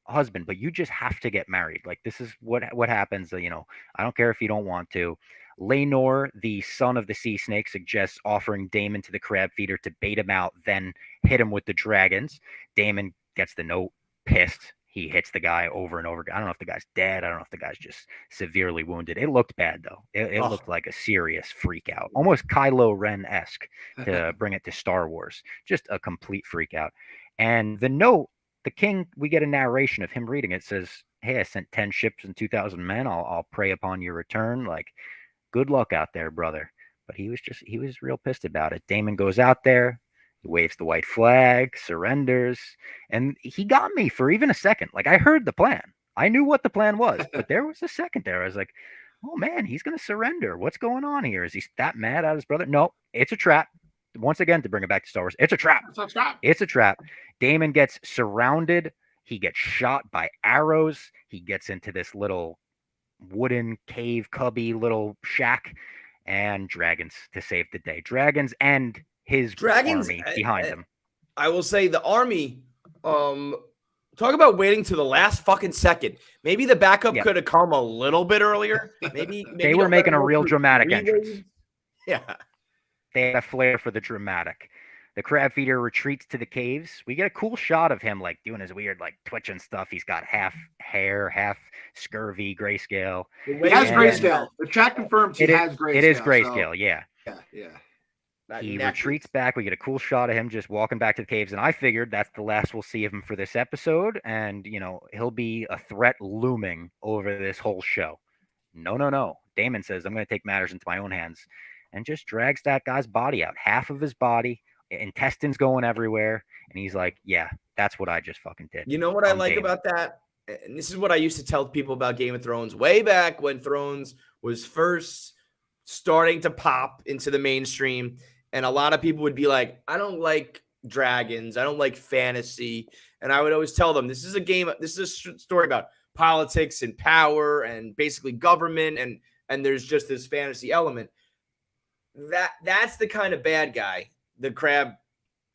husband, but you just have to get married. Like this is what happens. You know, I don't care if you don't want to." Laenor, the son of the sea snake, suggests offering Daemon to the crab feeder to bait him out, then hit him with the dragons. Daemon gets the note, pissed. He hits the guy over and over again. I don't know if the guy's dead. I don't know if the guy's just severely wounded. It looked bad, though. It looked like a serious freak out. Almost Kylo Ren-esque to bring it to Star Wars. Just a complete freak out. And the note, the king, we get a narration of him reading it. It says, "Hey, I sent 10 ships and 2,000 men. I'll pray upon your return. Like, good luck out there, brother." But he was real pissed about it. Daemon goes out there. Waves the white flag, surrenders, and he got me for even a second. Like I heard the plan. I knew what the plan was, but there was a second there. I was like, oh man, he's going to surrender. What's going on here? Is he that mad at his brother? No, it's a trap. Once again, to bring it back to Star Wars, it's a trap. It's a trap. Daemon gets surrounded. He gets shot by arrows. He gets into this little wooden cave cubby little shack, and dragons to save the day. Dragons and his army behind him. I will say the army, talk about waiting to the last fucking second. Maybe the backup could have come a little bit earlier. Maybe they were making a real dramatic entrance. Yeah. They had a flair for the dramatic. The crab feeder retreats to the caves. We get a cool shot of him like doing his weird like twitching stuff. He's got half hair, half scurvy, grayscale. He has grayscale. The chat confirms he has grayscale. It is grayscale, yeah. Yeah. He retreats back. We get a cool shot of him just walking back to the caves. And I figured that's the last we'll see of him for this episode. And, you know, he'll be a threat looming over this whole show. No. Daemon says, I'm going to take matters into my own hands, and just drags that guy's body out. Half of his body, intestines going everywhere. And he's like, yeah, that's what I just fucking did. You know what I like about that? And this is what I used to tell people about Game of Thrones way back when Thrones was first starting to pop into the mainstream. And a lot of people would be like, I don't like dragons. I don't like fantasy. And I would always tell them, this is a story about politics and power and basically government. And there's just this fantasy element. That's the kind of bad guy, the crab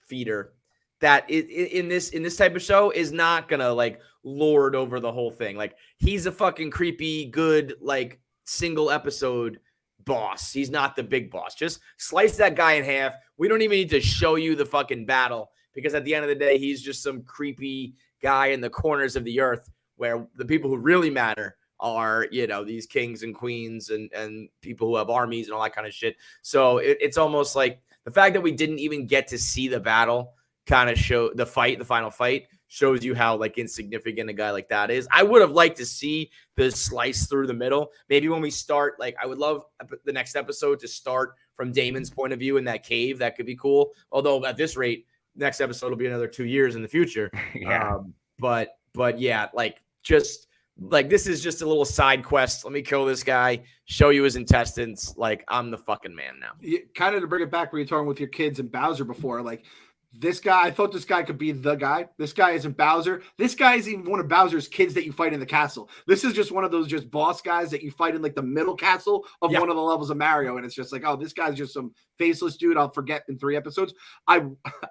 feeder, that in this type of show is not going to like lord over the whole thing. Like he's a fucking creepy, good, like single episode boss. He's not the big boss. Just slice that guy in half. We don't even need to show you the fucking battle, because at the end of the day, he's just some creepy guy in the corners of the earth, where the people who really matter are, you know, these kings and queens and people who have armies and all that kind of shit. So it's almost like the fact that we didn't even get to see the battle kind of show the final fight shows you how like insignificant a guy like that is. I would have liked to see the slice through the middle. Maybe when we start, like I would love the next episode to start from Daemon's point of view in that cave. That could be cool. Although at this rate, next episode will be another 2 years in the future. Yeah. But yeah, like just like this is just a little side quest. Let me kill this guy, show you his intestines. Like I'm the fucking man now. Kind of to bring it back where you're talking with your kids and Bowser before, like This guy, I thought this guy could be the guy. This guy isn't Bowser. This guy isn't even one of Bowser's kids that you fight in the castle. This is just one of those just boss guys that you fight in like the middle castle of one of the levels of Mario. And it's just like, oh, this guy's just some faceless dude I'll forget in 3 episodes. I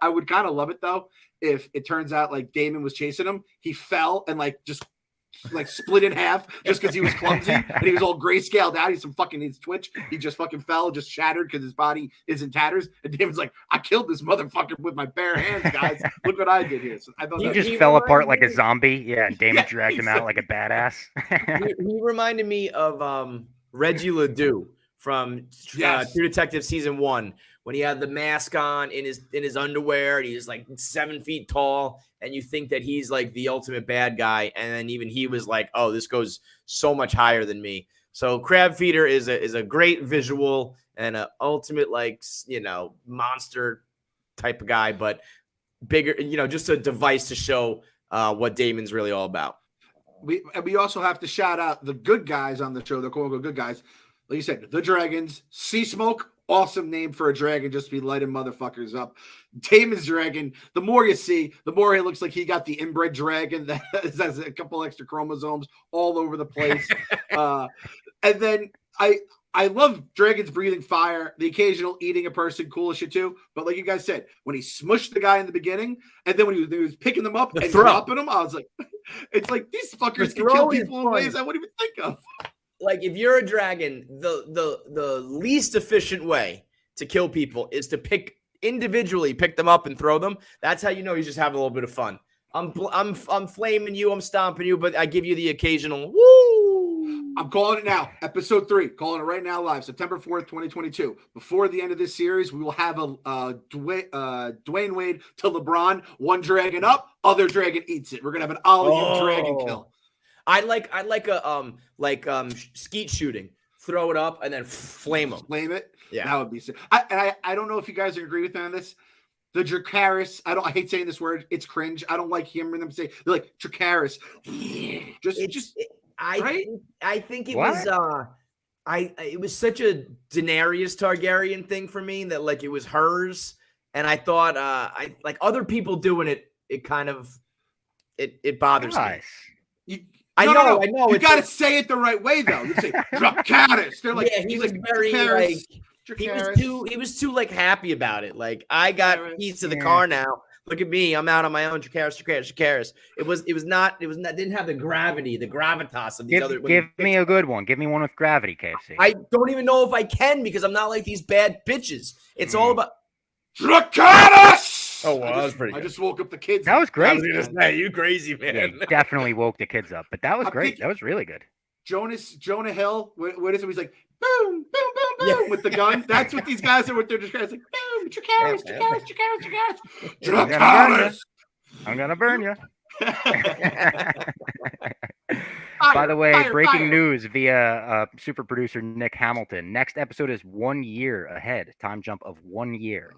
would kind of love it though if it turns out like Damon was chasing him. He fell and like just like split in half just because he was clumsy and he was all grayscaled out. He's needs Twitch. He just fucking fell, just shattered because his body is in tatters. And Damon's like, I killed this motherfucker with my bare hands, guys. Look what I did here. So I thought he just fell apart like a zombie. Yeah, and Damon dragged him out like a badass. he reminded me of Reggie Ledoux from True Detective season 1. When he had the mask on in his underwear and he's like 7 feet tall and you think that he's like the ultimate bad guy. And then even he was like, oh, this goes so much higher than me. So crabfeeder is a great visual and an ultimate, like, monster type of guy, but bigger, just a device to show what Damon's really all about. We also have to shout out the good guys on the show, the quote-unquote good guys. Like you said, the Dragons, Sea Smoke, awesome name for a dragon, just to be lighting motherfuckers up. Damon's dragon, the more you see, the more he looks like he got the inbred dragon that has a couple extra chromosomes all over the place. And then I love dragons breathing fire, the occasional eating a person, cool as shit too. But like you guys said, when he smushed the guy in the beginning, and then when he was picking them up and dropping them, I was like, it's like these fuckers can kill people in ways I wouldn't even think of. Like if you're a dragon, the least efficient way to kill people is to pick them up and throw them. That's how you know he's just having a little bit of fun. I'm flaming you, I'm stomping you, but I give you the occasional woo. I'm calling it now. Episode 3, calling it right now live, September 4th, 2022. Before the end of this series, we will have a Dwayne Wade to LeBron, one dragon up, other dragon eats it. We're gonna have an all dragon kill. I like a skeet shooting. Throw it up and then flame them. Flame it. Yeah, that would be sick. I don't know if you guys agree with me on this. The Dracarys. I hate saying this word. It's cringe. I don't like hearing them say. They're like Dracarys. I think it was it was such a Daenerys Targaryen thing for me that like it was hers, and I thought I like other people doing it. It kind of it bothers me. I know. You got to say it the right way, though. You say Dracarys. They're like, he was very like he was too like happy about it. Like I got keys to the car now. Look at me. I'm out on my own. Dracarys. It was not. Didn't have the gravity, the gravitas of these other. Give me a good one. Give me one with gravity, KFC. I don't even know if I can because I'm not like these bad bitches. It's all about Dracarys. Oh, well, that was pretty good. I just woke up the kids. That was great. I was gonna say, you crazy, man. Yeah, you definitely woke the kids up, but that was great. That was really good. Jonah Hill, what is it? He's like, boom, boom, boom, boom, with the gun. That's what these guys are with their Dracarys. Like, boom, Dracarys. I'm gonna burn you. By the way, breaking news via super producer Nick Hamilton. Next episode is 1 year ahead. Time jump of 1 year.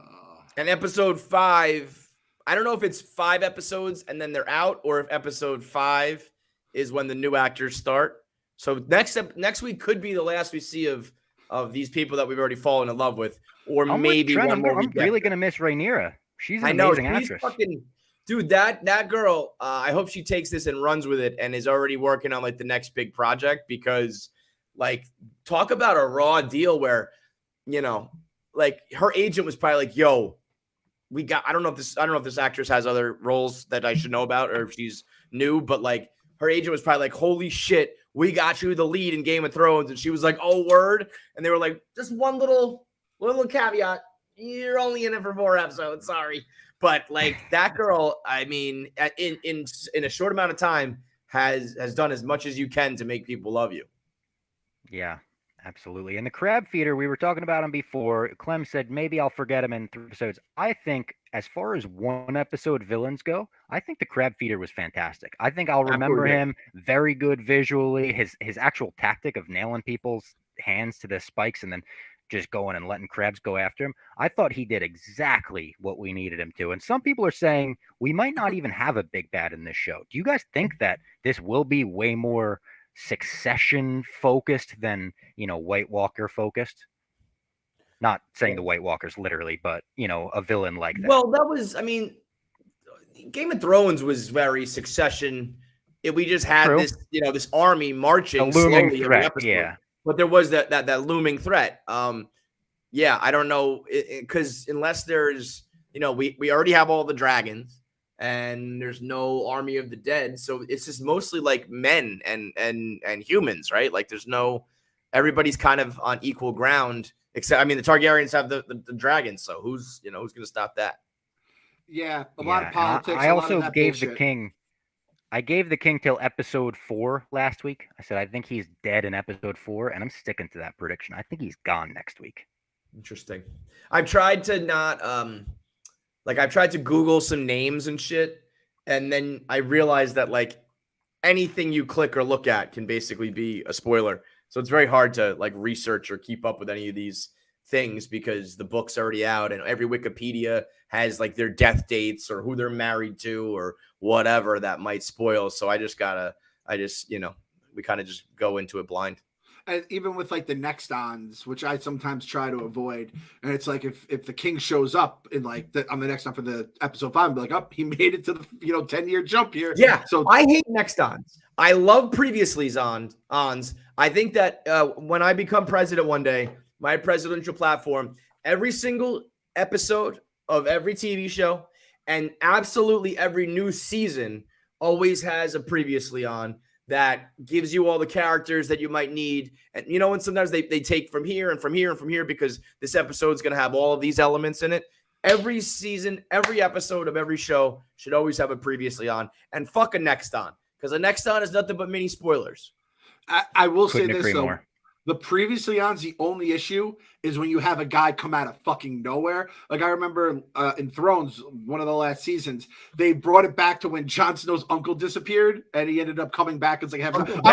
And episode 5, I don't know if it's 5 episodes and then they're out, or if episode 5 is when the new actors start. So next week could be the last we see of these people that we've already fallen in love with, or maybe one more. I'm really gonna miss Rhaenyra. She's an amazing actress. Dude, that girl. I hope she takes this and runs with it, and is already working on like the next big project, because like talk about a raw deal where, like her agent was probably like, yo, I don't know if this actress has other roles that I should know about, or if she's new, but like her agent was probably like, holy shit, we got you the lead in Game of Thrones. And she was like, oh, word. And they were like, just one little caveat. You're only in it for 4 episodes. Sorry. But like that girl, I mean, in a short amount of time has done as much as you can to make people love you. Yeah. Absolutely. And the crab feeder, we were talking about him before. Clem said, maybe I'll forget him in 3 episodes. I think as far as 1 episode villains go, I think the crab feeder was fantastic. I think I'll remember him very good visually. His actual tactic of nailing people's hands to the spikes and then just going and letting crabs go after him. I thought he did exactly what we needed him to. And some people are saying we might not even have a big bad in this show. Do you guys think that this will be way more Succession focused than White Walker focused? Not saying the White Walkers literally, but a villain like that. Well, that was, Game of Thrones was very Succession. We just had this, this army marching a looming slowly threat, every episode. But there was that looming threat. Yeah, I don't know, because unless there's, we already have all the dragons, and there's no army of the dead, so it's just mostly like men and humans, right? Like everybody's kind of on equal ground. Except, the Targaryens have the dragons, so who's going to stop that? Yeah, a lot of politics. I also gave bullshit. the king. I gave the king till episode 4 last week. I said I think he's dead in episode 4, and I'm sticking to that prediction. I think he's gone next week. Interesting. I've tried to not I've tried to Google some names and shit, and then I realized that anything you click or look at can basically be a spoiler. So it's very hard to research or keep up with any of these things because the book's already out, and every Wikipedia has their death dates or who they're married to or whatever that might spoil. So we kind of just go into it blind. And even with the next ons, which I sometimes try to avoid, and it's if the king shows up in on the next on for the episode 5, I'm like, he made it to the 10-year jump here. Yeah, so I hate next ons. I love previously's ons. I think that when I become president one day, my presidential platform, every single episode of every TV show and absolutely every new season always has a previously on that gives you all the characters that you might need. And and sometimes they take from here and from here and from here because this episode is going to have all of these elements in it. Every season, every episode of every show should always have a previously on, and fuck a next on, because a next on is nothing but mini spoilers. I will say this though. The previously on's the only issue is when you have a guy come out of fucking nowhere. I remember in Thrones, one of the last seasons, they brought it back to when Jon Snow's uncle disappeared, and he ended up coming back as I'm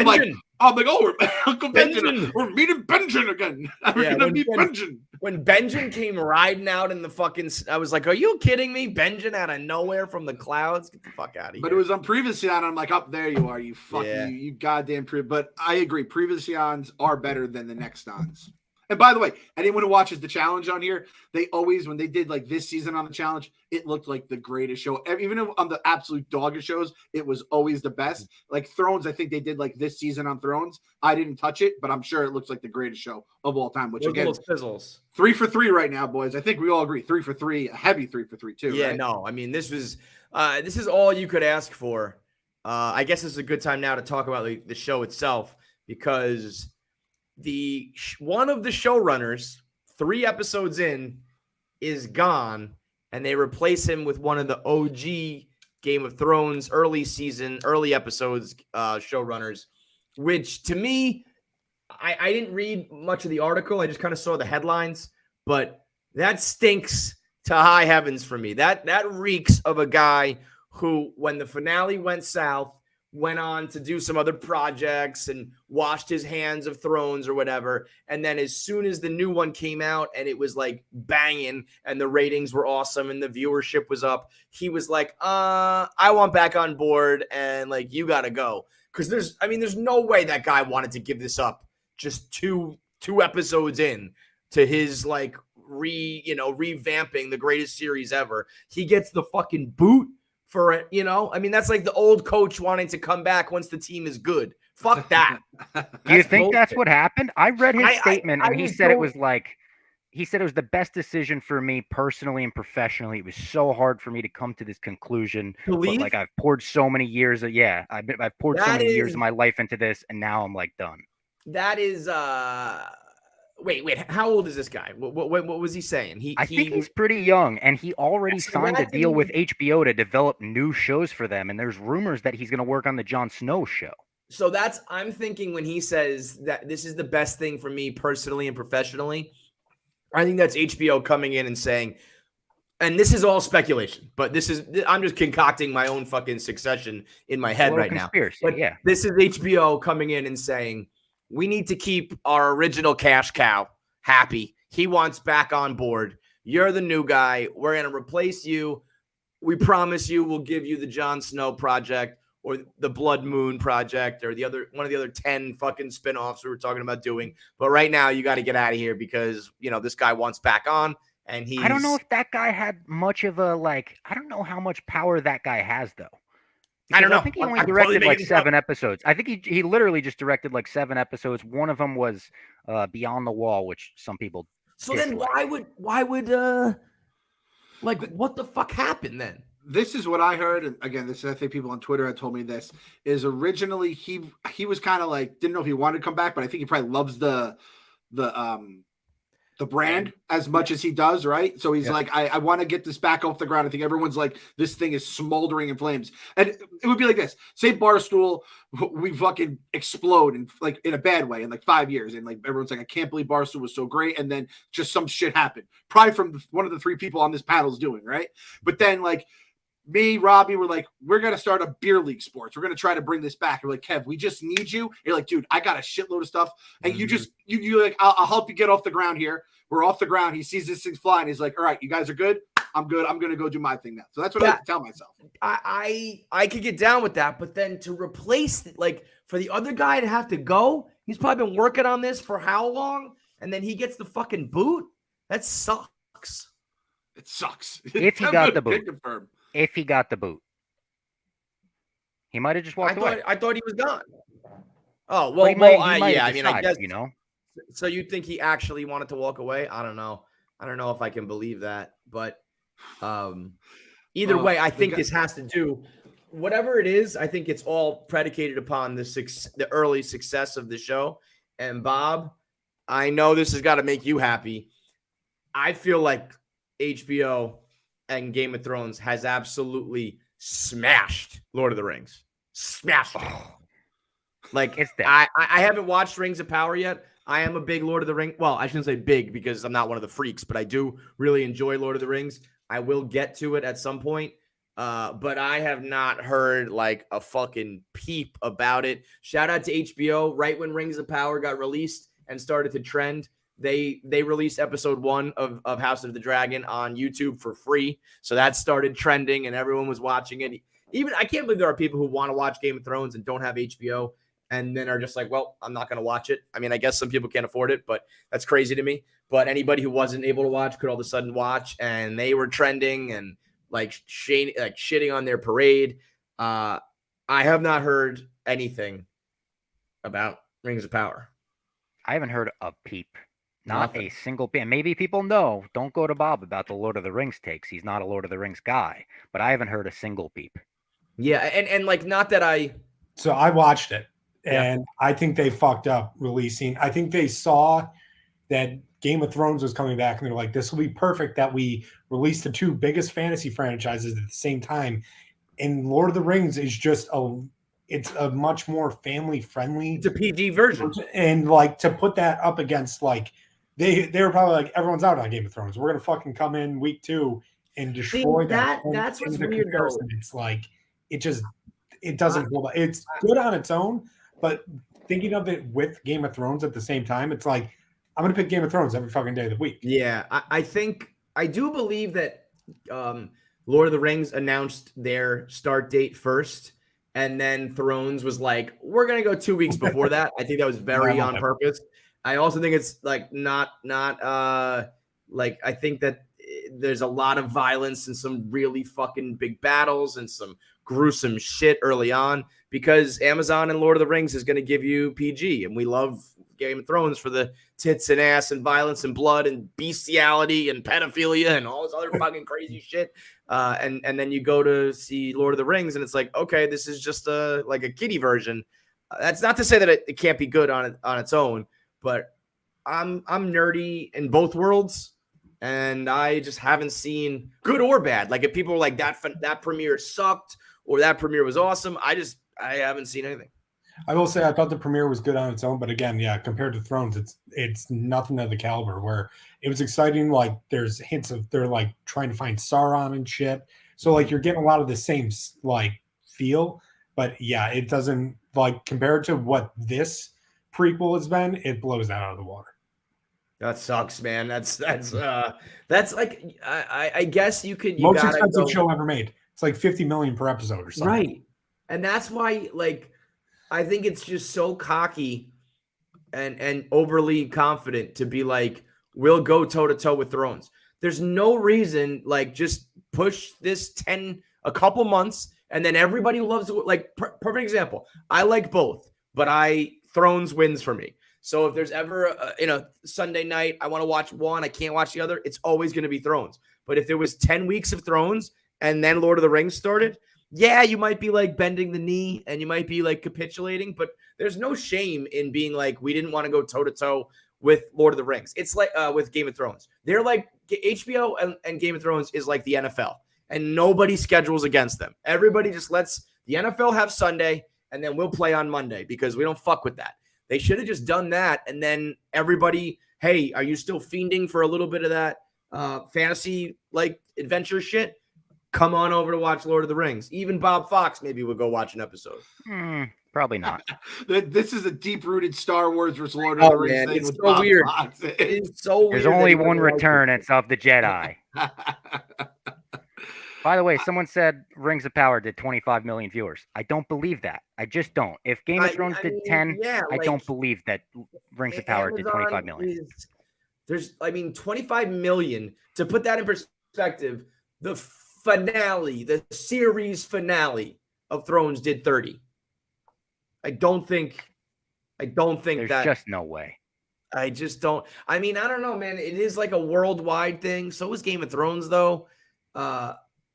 like, oh, we're Uncle Benjen. We're meeting Benjen again. We're gonna meet Benjen. When Benjen came riding out in the fucking, I was like, are you kidding me? Benjen out of nowhere from the clouds? Get the fuck out of here. But it was on previously on. I'm like, up there you are, you fucking you goddamn But I agree, previously ons are better than the next ons. And by the way, anyone who watches the challenge on here, they always, when they did this season on the challenge, it looked like the greatest show. Even on the absolute dogged shows, it was always the best. Thrones, I think they did this season on Thrones. I didn't touch it, but I'm sure it looks like the greatest show of all time. Which again, fizzles. 3 for 3 right now, boys. I think we all agree. 3 for 3, a heavy 3 for 3 too. Yeah, right? no, this is all you could ask for. I guess it's a good time now to talk about the show itself, because one of the showrunners, 3 episodes in, is gone, and they replace him with one of the OG Game of Thrones early episodes showrunners, which to me, I didn't read much of the article. I just kind of saw the headlines, but that stinks to high heavens for me. That reeks of a guy who, when the finale went south, went on to do some other projects and washed his hands of Thrones or whatever. And then as soon as the new one came out and it was banging and the ratings were awesome and the viewership was up, he was like, I want back on board, and you got to go. Because there's no way that guy wanted to give this up just two episodes in to his revamping the greatest series ever. He gets the fucking boot for it, that's like the old coach wanting to come back once the team is good. Fuck that. Do you think that's what happened? I read his statement, and he said it was he said it was the best decision for me personally and professionally. It was so hard for me to come to this conclusion. But I've poured so many years of I've poured so many years of my life into this, and now I'm done. That is Wait, how old is this guy? What was he saying? I think he's pretty young, and he already signed a deal with HBO to develop new shows for them, and there's rumors that he's going to work on the Jon Snow show. So I'm thinking when he says that this is the best thing for me personally and professionally, I think that's HBO coming in and saying, and this is all speculation, but I'm just concocting my own fucking Succession in my head right now. But this is HBO coming in and saying, we need to keep our original cash cow happy. He wants back on board. You're the new guy. We're going to replace you. We promise you we'll give you the Jon Snow project. or the Blood Moon project or one of the other 10 fucking spinoffs we were talking about doing. But right now you got to get out of here because, this guy wants back on and I don't know if that guy had much of a, I don't know how much power that guy has though. I don't know. I think he only directed like 7 episodes. I think he literally just directed like 7 episodes. One of them was Beyond the Wall, which some people dislike. Then why would what the fuck happened then? This is what I heard, and again, I think people on Twitter had told me this, is originally he was kind of like, didn't know if he wanted to come back, but I think he probably loves the brand as much as he does, right? So he's like, I want to get this back off the ground. I think everyone's like, this thing is smoldering in flames. And it would be like this. Say Barstool, we fucking explode in a bad way in like 5 years. And like everyone's like, I can't believe Barstool was so great. And then just some shit happened. Probably from one of the 3 people on this panel is doing, right? But then like me, Robbie, we're like, we're going to start a beer league sports. We're going to try to bring this back. We're like, Kev, we just need you. You're like, dude, I got a shitload of stuff. And you just, you like, I'll help you get off the ground here. We're off the ground. He sees this thing flying. He's like, all right, you guys are good. I'm good. I'm going to go do my thing now. So that's what I have to tell myself. I could get down with that. But then to replace, for the other guy to have to go, he's probably been working on this for how long? And then he gets the fucking boot? That sucks. It sucks. If he got the boot. If he got the boot, he might have just walked away. I thought he was gone. Oh, well, I guess, So you think he actually wanted to walk away? I don't know. I don't know if I can believe that, but either way, I think this has to do, whatever it is, I think it's all predicated upon the early success of the show. And Bob, I know this has got to make you happy. I feel like HBO and Game of Thrones has absolutely smashed Lord of the Rings. Smashed it. It's that. I haven't watched Rings of Power yet. I am a big Lord of the Rings. Well, I shouldn't say big because I'm not one of the freaks, but I do really enjoy Lord of the Rings. I will get to it at some point. But I have not heard like a fucking peep about it. Shout out to HBO. Right when Rings of Power got released and started to trend, they released episode 1 of House of the Dragon on YouTube for free. So that started trending and everyone was watching it. Even I can't believe there are people who want to watch Game of Thrones and don't have HBO and then are just like, well, I'm not going to watch it. I mean, I guess some people can't afford it, but that's crazy to me. But anybody who wasn't able to watch could all of a sudden watch, and they were trending and shitting on their parade. I have not heard anything about Rings of Power. I haven't heard a peep. Not a single bit. Maybe people know. Don't go to Bob about the Lord of the Rings takes. He's not a Lord of the Rings guy. But I haven't heard a single peep. Yeah, and not that I... So I watched it, and I think they fucked up releasing. I think they saw that Game of Thrones was coming back, and they're like, this will be perfect that we release the 2 biggest fantasy franchises at the same time. And Lord of the Rings is just it's a much more family-friendly... It's a PG version. And to put that up against They were probably like, everyone's out on Game of Thrones. We're gonna fucking come in week 2 and destroy that. That's what's weird. It's like it doesn't hold up. It's good on its own, but thinking of it with Game of Thrones at the same time, it's like I'm gonna pick Game of Thrones every fucking day of the week. Yeah, I think I do believe that Lord of the Rings announced their start date first, and then Thrones was like, we're gonna go 2 weeks before that. I think that was very on purpose. I also think it's not I think that there's a lot of violence and some really fucking big battles and some gruesome shit early on because Amazon and Lord of the Rings is going to give you PG, and we love Game of Thrones for the tits and ass and violence and blood and bestiality and pedophilia and all this other fucking crazy shit. And then you go to see Lord of the Rings and it's like, okay, this is just a kiddie version. That's not to say that it can't be good on its own. But I'm nerdy in both worlds, and I just haven't seen good or bad. Like if people were like that premiere sucked or that premiere was awesome, I haven't seen anything. I will say I thought the premiere was good on its own, but again, compared to Thrones, it's nothing of the caliber. Where it was exciting, like there's hints of they're like trying to find Sauron and shit. So you're getting a lot of the same feel, but it doesn't compared to what this prequel has been, it blows that out of the water. That sucks, man. That's like I guess you could most expensive show ever made. It's like $50 million per episode or something. Right. And that's why, like, I think it's just so cocky and overly confident to be like, we'll go toe to toe with Thrones. There's no reason, like, just push this a couple months, and then everybody loves it. Like, perfect example. I like both, but Thrones wins for me. So if there's ever Sunday night, I want to watch one, I can't watch the other, it's always going to be Thrones. But if there was 10 weeks of Thrones and then Lord of the Rings started, yeah, you might be like bending the knee and you might be like capitulating, but there's no shame in being like, we didn't want to go toe to toe with Lord of the Rings. It's like with Game of Thrones. They're like HBO and Game of Thrones is like the NFL, and nobody schedules against them. Everybody just lets the NFL have Sunday, and then we'll play on Monday because we don't fuck with that. They should have just done that, and then everybody, hey, are you still fiending for a little bit of that fantasy like adventure shit? Come on over to watch Lord of the Rings. Even Bob Fox maybe would go watch an episode. Probably not. This is a deep-rooted Star Wars versus Lord of the Rings thing. It's so weird. It's so weird. There's only one return. It's of the Jedi. By the way, someone said Rings of Power did 25 million viewers. I don't believe that. I just don't. If Game of Thrones did 10, I don't believe that Rings of Power did 25 million. There's 25 million. To put that in perspective, the finale, the series finale of Thrones did 30. I don't think There's that. Just no way. I just don't. I mean, I don't know, man. It is like a worldwide thing. So is Game of Thrones, though.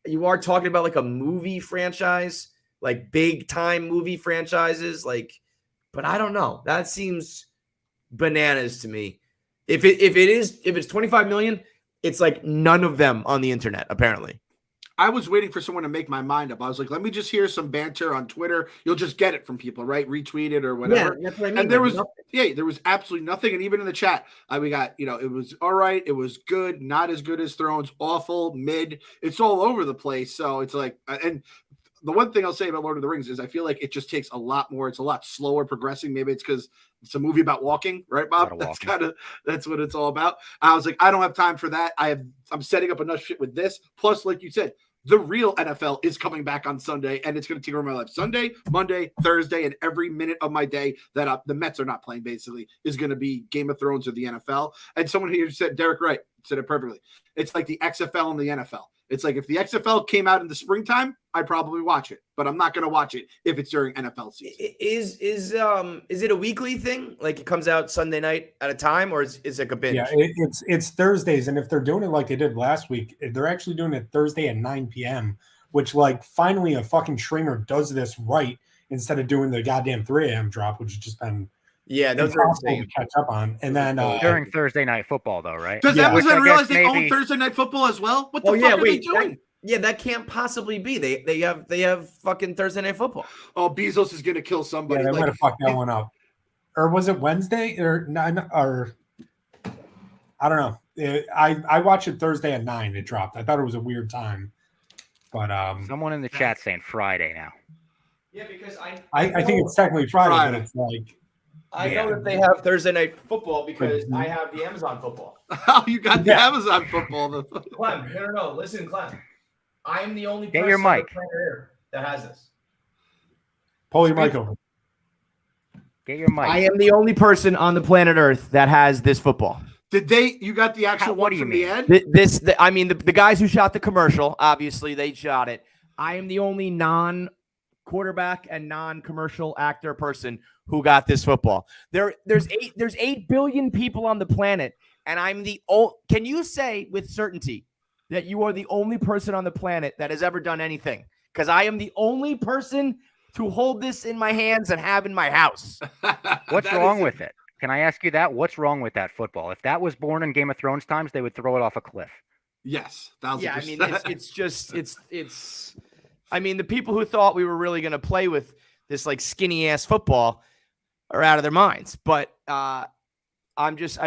You are talking about like a movie franchise, like big time movie franchises, like. But I don't know. That seems bananas to me. If it's 25 million, it's like none of them on the internet apparently. I was waiting for someone to make my mind up. I was like, let me just hear some banter on Twitter. You'll just get it from people, right? Retweet it or whatever. Yeah, that's what I mean. And there was absolutely nothing. And even in the chat, we got, it was all right. It was good. Not as good as Thrones. Awful, mid. It's all over the place. So it's like, and the one thing I'll say about Lord of the Rings is I feel like it just takes a lot more. It's a lot slower progressing. Maybe it's because it's a movie about walking, right, Bob? That's what it's all about. I was like, I don't have time for that. I'm setting up enough shit with this. Plus, like you said, the real NFL is coming back on Sunday, and it's going to take over my life. Sunday, Monday, Thursday, and every minute of my day that the Mets are not playing, basically, is going to be Game of Thrones or the NFL. And someone here said, Derek Wright said it perfectly. It's like the XFL and the NFL. It's like if the XFL came out in the springtime, I'd probably watch it, but I'm not going to watch it if it's during NFL season. Is it a weekly thing? Like it comes out Sunday night at a time, or is it like a binge? Yeah, it's Thursdays, and if they're doing it like they did last week, they're actually doing it Thursday at 9 p.m., which like finally a fucking streamer does this right instead of doing the goddamn 3 a.m. drop, which has just been those are insane to catch up on. And then during Thursday night football, though, right? Does Amazon realize they own Thursday night football as well? What the fuck are they doing? That can't possibly be. They have fucking Thursday night football. Oh, Bezos is gonna kill somebody. Yeah, they might have fucked that one up. Or was it Wednesday? Or I don't know. I watched it Thursday at 9. It dropped. I thought it was a weird time. But someone in the chat saying Friday now. Yeah, because I think it's technically Friday, but it's like I know that they have Thursday night football because I have the Amazon football. Oh, you got the Amazon football. Clem, no. Listen, Clem. I'm the only person on the planet Earth that has this. Pull your mic over. Get your mic. I am the only person on the planet Earth that has this football. You got the actual one from the end? The guys who shot the commercial, obviously they shot it. I am the only non-quarterback and non-commercial actor person who got this football. There's 8 billion people on the planet, and I'm the only. Can you say with certainty that you are the only person on the planet that has ever done anything? Because I am the only person to hold this in my hands and have in my house. What's wrong with it? Can I ask you that? What's wrong with that football? If that was born in Game of Thrones times, they would throw it off a cliff. Yes. 1,000%. Yeah, I mean, it's I mean, the people who thought we were really going to play with this like skinny ass football are out of their minds. But I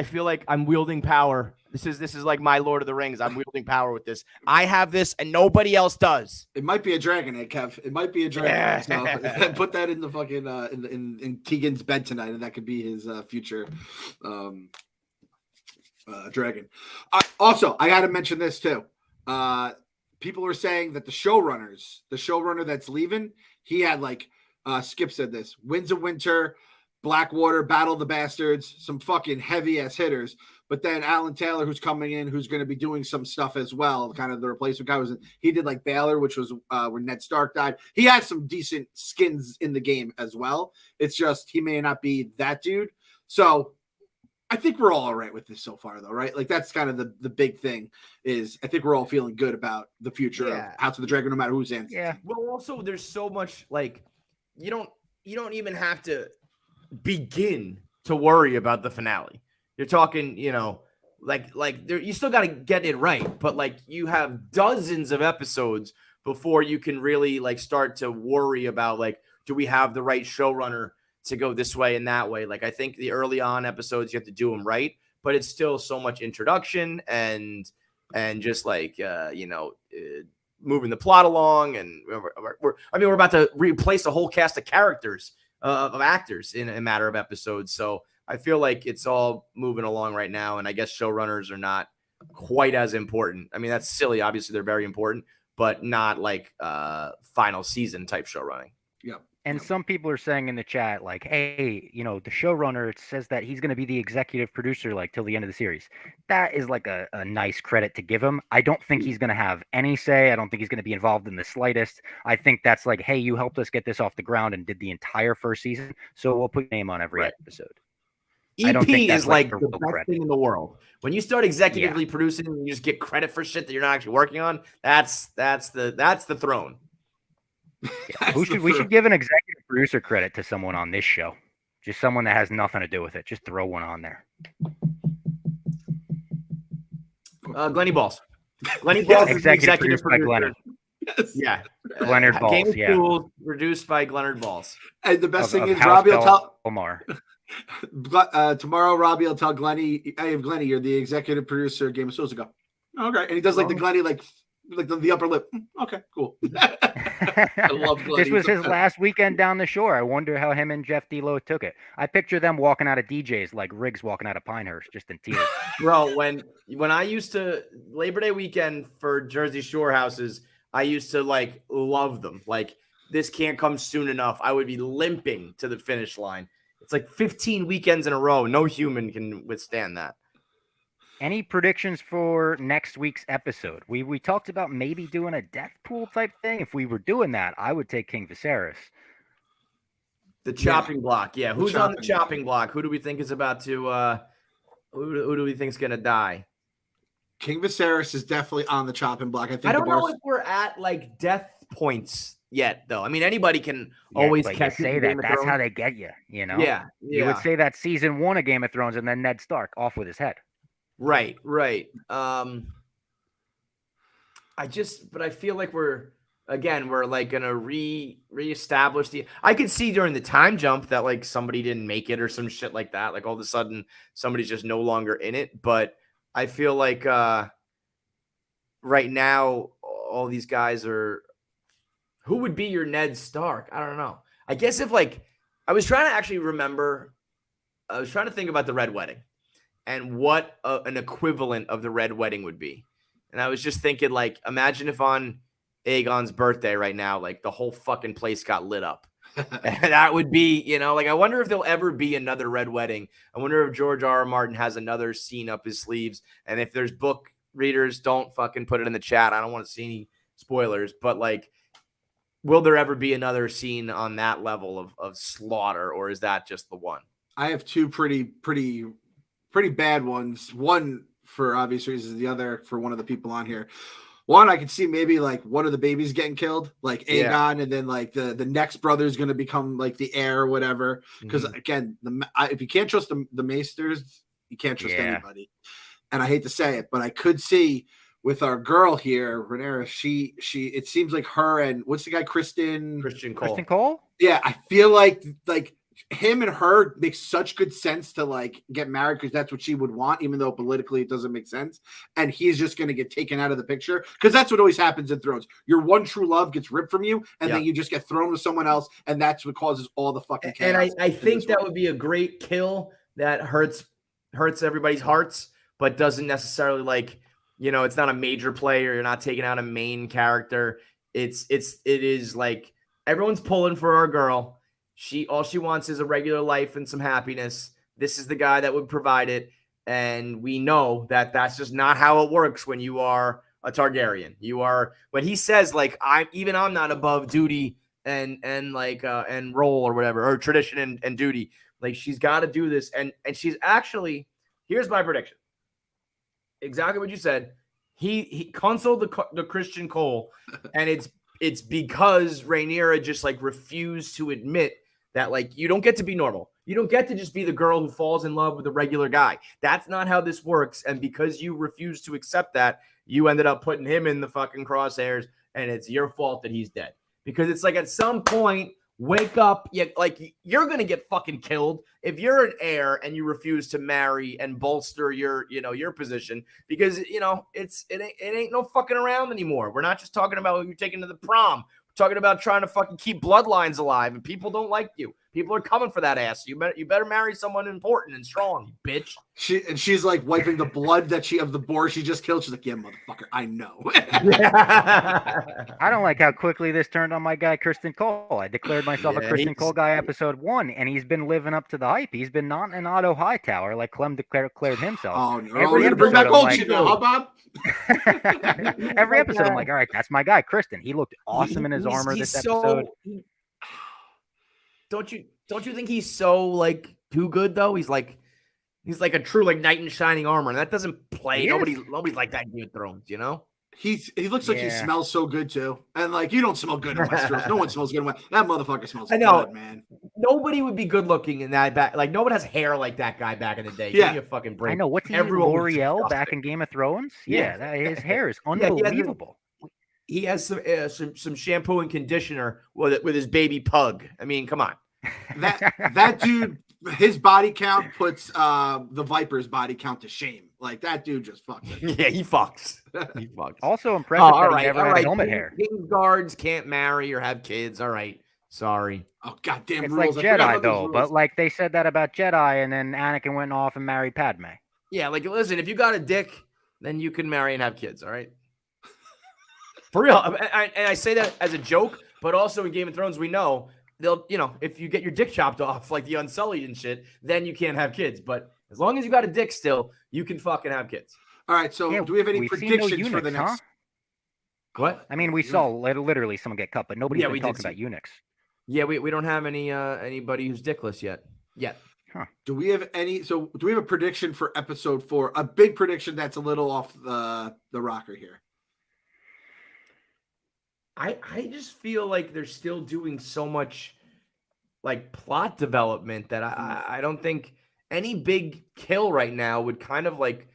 feel like I'm wielding power. This is like my Lord of the Rings. I'm wielding power with this. I have this and nobody else does. It might be a dragon egg, Kev. It might be a dragon egg. So put that in the fucking in Keegan's bed tonight, and that could be his future dragon. Also, I got to mention this too. People are saying that the showrunner that's leaving, he had like Skip said this: Winds of Winter, Blackwater, Battle of the Bastards, some fucking heavy ass hitters. But then Alan Taylor, who's coming in, who's going to be doing some stuff as well, kind of the replacement guy he did like Baylor, which was when Ned Stark died. He had some decent skins in the game as well. It's just he may not be that dude. So I think we're all right with this so far, though, right? Like that's kind of the big thing is I think we're all feeling good about the future of House of the Dragon, no matter who's in. Yeah. Well, also there's so much like you don't even have to begin to worry about the finale. You're talking, like there, you still got to get it right, but like you have dozens of episodes before you can really like start to worry about like, do we have the right showrunner to go this way and that way? Like I think the early on episodes you have to do them right, but it's still so much introduction and just like moving the plot along, and we're about to replace a whole cast of characters of actors in a matter of episodes, so I feel like it's all moving along right now, and I guess showrunners are not quite as important. I mean, that's silly. Obviously, they're very important, but not like final season type showrunning. Yeah. And some people are saying in the chat, like, hey, the showrunner, it says that he's going to be the executive producer, like, till the end of the series. That is like a nice credit to give him. I don't think he's going to have any say. I don't think he's going to be involved in the slightest. I think that's like, hey, you helped us get this off the ground and did the entire first season, so we'll put your name on every episode. EP is like the best thing in the world. When you start executively producing and you just get credit for shit that you're not actually working on, that's the throne. Yeah. We should give an executive producer credit to someone on this show. Just someone that has nothing to do with it. Just throw one on there. Glenny Balls. Glenny Balls is executive producer. By Glenard. Yes. Yeah. Glenard Balls. Game of Tools, produced by Glenard Balls. And the best thing is Robbie will tell Omar. Tomorrow Robbie will tell Glenny, hey Glenny, you're the executive producer of Game of Thrones. Go. Okay. And he does like the Glenny like the upper lip. Okay, cool. I love Glenny. This was his last weekend down the shore. I wonder how him and Jeff D'Lo took it. I picture them walking out of DJ's like Riggs walking out of Pinehurst, just in tears. Bro, when I used to Labor Day weekend for Jersey Shore houses, I used to like love them. Like this can't come soon enough. I would be limping to the finish line. It's like 15 weekends in a row. No human can withstand that. Any predictions for next week's episode? We talked about maybe doing a death pool type thing. If we were doing that, I would take King Viserys. The chopping block. Yeah. Who's on the chopping block? Who do we think is about to who do we think is going to die? King Viserys is definitely on the chopping block. I don't know if we're at like death points yet, though. I mean, anybody can always catch say that. That's how they get you, Yeah. You would say that season 1 of Game of Thrones and then Ned Stark off with his head. Right. But I feel like we're like gonna reestablish I could see during the time jump that like somebody didn't make it or some shit like that. Like all of a sudden somebody's just no longer in it. But I feel like right now all these guys are. Who would be your Ned Stark? I don't know. I guess if like I was trying to actually remember. I was trying to think about the Red Wedding. And what an equivalent of the Red Wedding would be. And I was just thinking, like, imagine if on Aegon's birthday right now, like, the whole fucking place got lit up. And that would be, like, I wonder if there'll ever be another Red Wedding. I wonder if George R.R. Martin has another scene up his sleeves. And if there's book readers, don't fucking put it in the chat. I don't want to see any spoilers. But, like, will there ever be another scene on that level of slaughter? Or is that just the one? I have two pretty bad ones. One for obvious reasons, the other for one of the people on here. One, I could see maybe like one of the babies getting killed, like Aegon, and then like the next brother is going to become like the heir or whatever. Because again, if you can't trust the Maesters, you can't trust anybody. And I hate to say it, but I could see with our girl here, Rhaenyra, she it seems like her and what's the guy, Christian Cole? Yeah, I feel like him and her makes such good sense to like get married because that's what she would want, even though politically it doesn't make sense. And he's just going to get taken out of the picture because that's what always happens in Thrones. Your one true love gets ripped from you, and then you just get thrown with someone else, and that's what causes all the fucking chaos. And I think that would be a great kill that hurts everybody's hearts, but doesn't necessarily like it's not a major player. You're not taking out a main character. It is like everyone's pulling for our girl. All she wants is a regular life and some happiness. This is the guy that would provide it. And we know that that's just not how it works when you are a Targaryen. You are, when he says like, I'm not above duty and role or whatever, or tradition and duty. Like, she's got to do this. And she's actually, here's my prediction. Exactly what you said. He consoled the Christian Cole, and it's because Rhaenyra just like refused to admit that, like, you don't get to be normal. You don't get to just be the girl who falls in love with a regular guy. That's not how this works. And because you refuse to accept that, you ended up putting him in the fucking crosshairs, and it's your fault that he's dead. Because it's like, at some point, wake up. You're going to get fucking killed if you're an heir and you refuse to marry and bolster your position, because, it ain't no fucking around anymore. We're not just talking about who you're taking to the prom. We're talking about trying to fucking keep bloodlines alive, and people don't like you. People are coming for that ass. You better marry someone important and strong, you bitch. She's like wiping the blood of the boar she just killed. She's like, yeah, motherfucker, I know. I don't like how quickly this turned on my guy Kristen Cole. I declared myself a Kristen Cole guy episode 1, and he's been living up to the hype. He's been not an Otto Hightower like Clem declared himself. Oh no, we're gonna bring back old shit now, huh, Bob? Every episode, I'm like, all right, that's my guy, Kristen. He looked awesome in his armor this episode. Don't you think he's so like too good though? He's like a true like knight in shining armor, and that doesn't play. Nobody's like that in Game of Thrones, you know. He looks like he smells so good too, and like, you don't smell good in Westeros. No one smells good in Westeros. That motherfucker smells good, man. Nobody would be good looking in that back. Like, no one has hair like that guy back in the day. Give me a fucking break. I know. What's he? L'Oreal back in Game of Thrones? Yeah, his hair is unbelievable. He has some shampoo and conditioner with his baby pug. I mean, come on. That dude, his body count puts the Viper's body count to shame. Like, that dude just fucks. Yeah, he fucks. He fucks. Also impressive that he never had helmet hair. King's guards can't marry or have kids. All right. Sorry. Oh, goddamn it's rules. Like Jedi, though. But, like, they said that about Jedi, and then Anakin went off and married Padme. Yeah, like, listen, if you got a dick, then you can marry and have kids, all right? For real. And I say that as a joke, but also in Game of Thrones, we know they'll, if you get your dick chopped off like the Unsullied and shit, then you can't have kids. But as long as you got a dick still, you can fucking have kids. All right. So do we have any predictions for the next? Huh? What? I mean, we saw literally someone get cut, but nobody's been talking about eunuchs. Yeah, we don't have anybody who's dickless yet. Huh. Do we have any? So do we have a prediction for episode 4? A big prediction that's a little off the rocker here. I just feel like they're still doing so much like plot development that I don't think any big kill right now would kind of like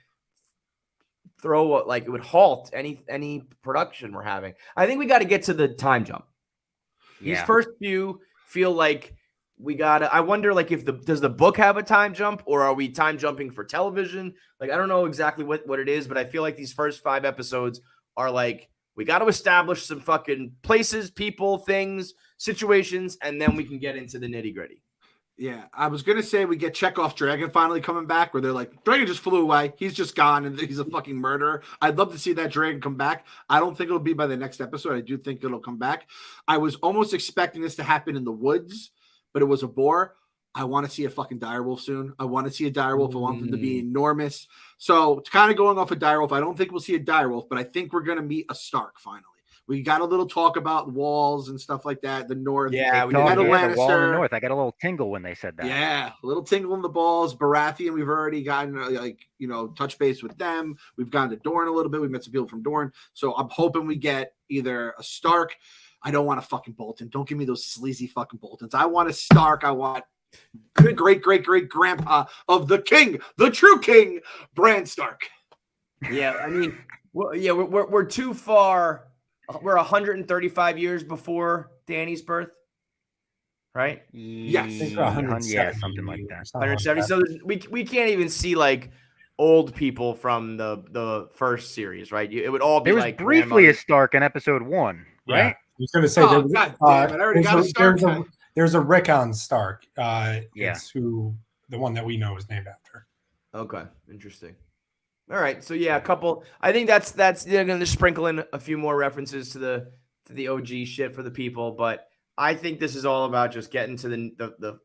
it would halt any production we're having. I think we got to get to the time jump. These first few feel like we gotta. I wonder, like, does the book have a time jump, or are we time jumping for television? Like, I don't know exactly what it is, but I feel like these first 5 episodes are like, we got to establish some fucking places, people, things, situations, and then we can get into the nitty gritty. Yeah, I was gonna say we get Chekhov's dragon finally coming back, where they're like, dragon just flew away, he's just gone, and he's a fucking murderer. I'd love to see that dragon come back. I don't think it'll be by the next episode. I do think it'll come back. I was almost expecting this to happen in the woods, but it was a boar. I want to see a fucking direwolf soon. I want to see a direwolf. I want them to be enormous. So it's kind of going off a direwolf. I don't think we'll see a direwolf, but I think we're gonna meet a Stark finally. We got a little talk about walls and stuff like that. The North. Yeah, we got the wall in the North. I got a little tingle when they said that. Yeah, a little tingle in the balls. Baratheon, we've already gotten touch base with them. We've gone to Dorne a little bit. We met some people from Dorne. So I'm hoping we get either a Stark. I don't want a fucking Bolton. Don't give me those sleazy fucking Boltons. I want a Stark. I want great grandpa of the king, the true king, Bran Stark. Yeah, I mean, we're too far. We're 135 years before Dany's birth, right? Yes, something like that. 170. So we can't even see like old people from the first series, right? It would all be. There was like briefly a Stark in episode 1, right? Yeah. I was going to say, there's a Rickon Stark. It's who the one that we know is named after. Okay, interesting. All right, so yeah, a couple. I think that's they're going to sprinkle in a few more references to the OG shit for the people, but I think this is all about just getting to the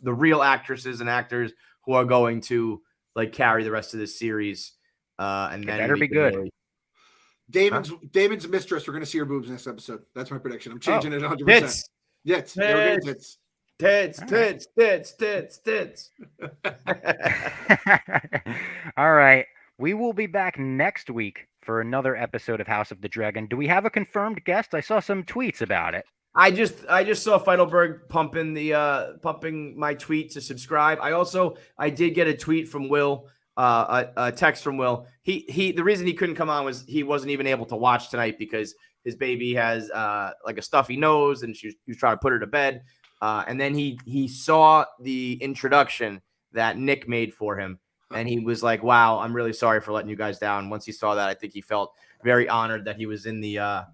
real actresses and actors who are going to like carry the rest of this series. And then better be good. Really... Damon's mistress. We're going to see her boobs next episode. That's my prediction. I'm changing it 100%. Tits. Tits. All right. We will be back next week for another episode of House of the Dragon. Do we have a confirmed guest? I saw some tweets about it. I just saw Feidelberg pumping my tweet to subscribe. I did get a tweet from Will, a text from Will. The reason he couldn't come on was he wasn't even able to watch tonight because his baby has like a stuffy nose and he was trying to put her to bed. And then he saw the introduction that Nick made for him. And he was like, wow, I'm really sorry for letting you guys down. Once he saw that, I think he felt very honored that he was in the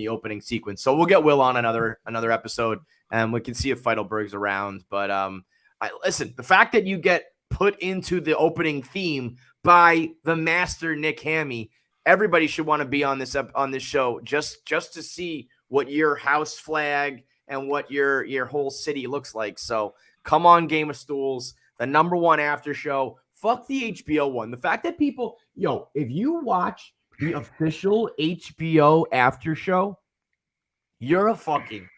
opening sequence. So we'll get Will on another episode and we can see if Feidelberg's around. But listen, the fact that you get put into the opening theme by the master Nick Hammy, everybody should want to be on this show just to see what your house flag and what your whole city looks like. So come on, Game of Stools, the #1 after show. Fuck the HBO one. The fact that people, if you watch the official HBO after show, you're a fucking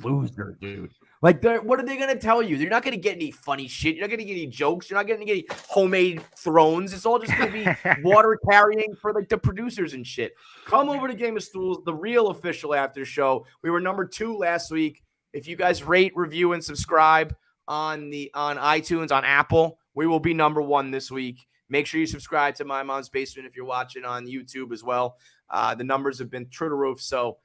loser, dude. Like, what are they going to tell you? You're not going to get any funny shit. You're not going to get any jokes. You're not going to get any homemade thrones. It's all just going to be water carrying for like the producers and shit. Come over to Game of Stools, the real official after show. We were #2 last week. If you guys rate, review, and subscribe on iTunes, on Apple, we will be #1 this week. Make sure you subscribe to My Mom's Basement if you're watching on YouTube as well. The numbers have been through the roof, so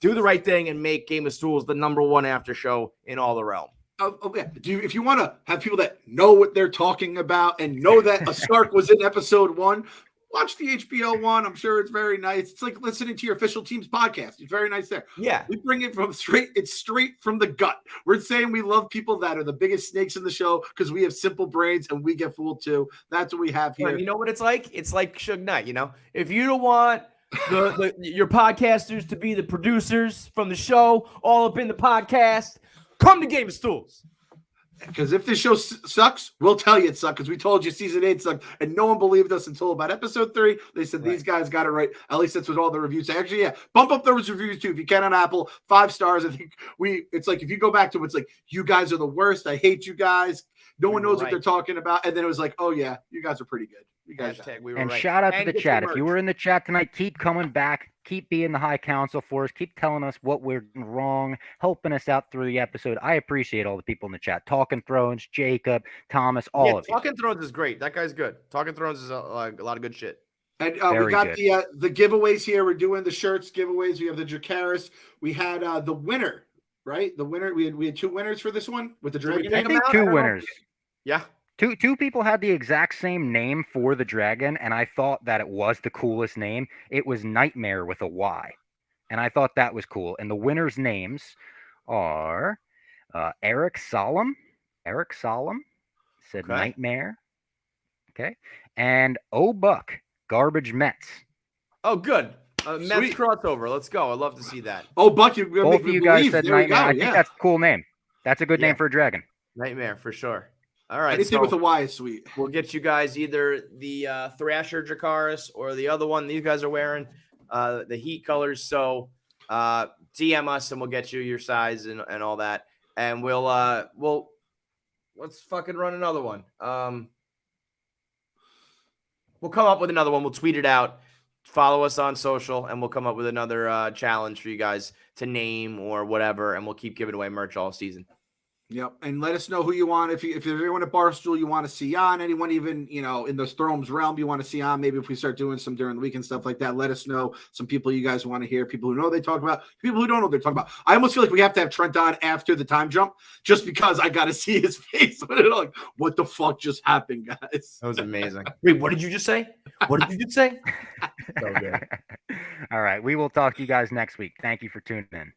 do the right thing and make Game of Stools the #1 after show in all the realm. Okay. If you want to have people that know what they're talking about and know that a Stark was in episode 1, watch the HBO one. I'm sure it's very nice. It's like listening to your official team's podcast. It's very nice there. Yeah. We bring it it's straight from the gut. We're saying we love people that are the biggest snakes in the show because we have simple brains and we get fooled too. That's what we have here. You know what it's like? It's like Suge Knight, If you don't want your podcasters to be the producers from the show all up in the podcast, come to Game of Stools. Because if this show sucks, we'll tell you it sucked because we told you season 8 sucked and no one believed us until about episode 3. They said These guys got it right. At least that's what all the reviews say. Actually, yeah, bump up those reviews too if you can on Apple. 5 stars. I think it's like if you go back to it, it's like, you guys are the worst. I hate you guys. No one knows what they're talking about. And then it was like, oh yeah, you guys are pretty good. You guys and shout out to the chat. If you were in the chat tonight, keep coming back. Keep being the high counsel for us. Keep telling us what we're doing wrong, helping us out through the episode. I appreciate all the people in the chat. Talking Thrones, Jacob, Thomas, all of you. Talking Thrones is great. That guy's good. Talking Thrones is a lot of good shit. And we got the giveaways here. We're doing the shirts giveaways. We have the Dracarys. We had the winner, right? The winner. We had 2 winners for this one with the dragon. I think 2 winners. Yeah. Two people had the exact same name for the dragon, and I thought that it was the coolest name. It was Nightmare with a Y, and I thought that was cool. And the winners' names are Eric Solemn. Eric Solemn said Nightmare. Okay. And Buck, Garbage Mets. Oh, good. Mets crossover. Let's go. I'd love to see that. Buck, both of you guys said Nightmare. I think that's a cool name. That's a good name for a dragon. Nightmare for sure. All right. Anything with a Y is sweet. We'll get you guys either the Thrasher Dracarys or the other one these guys are wearing, the Heat colors. So DM us and we'll get you your size and all that. And we'll let's fucking run another one. We'll come up with another one. We'll tweet it out. Follow us on social and we'll come up with another challenge for you guys to name or whatever. And we'll keep giving away merch all season. Yep, and let us know who you want. If there's anyone at Barstool you want to see on, anyone even in the Thrones realm you want to see on, maybe if we start doing some during the week and stuff like that, let us know. Some people you guys want to hear, people who know they talk about, people who don't know what they're talking about. I almost feel like we have to have Trent on after the time jump, just because I got to see his face. Like, what the fuck just happened, guys? That was amazing. Wait, what did you just say? What did you just say? So good. All right, we will talk to you guys next week. Thank you for tuning in.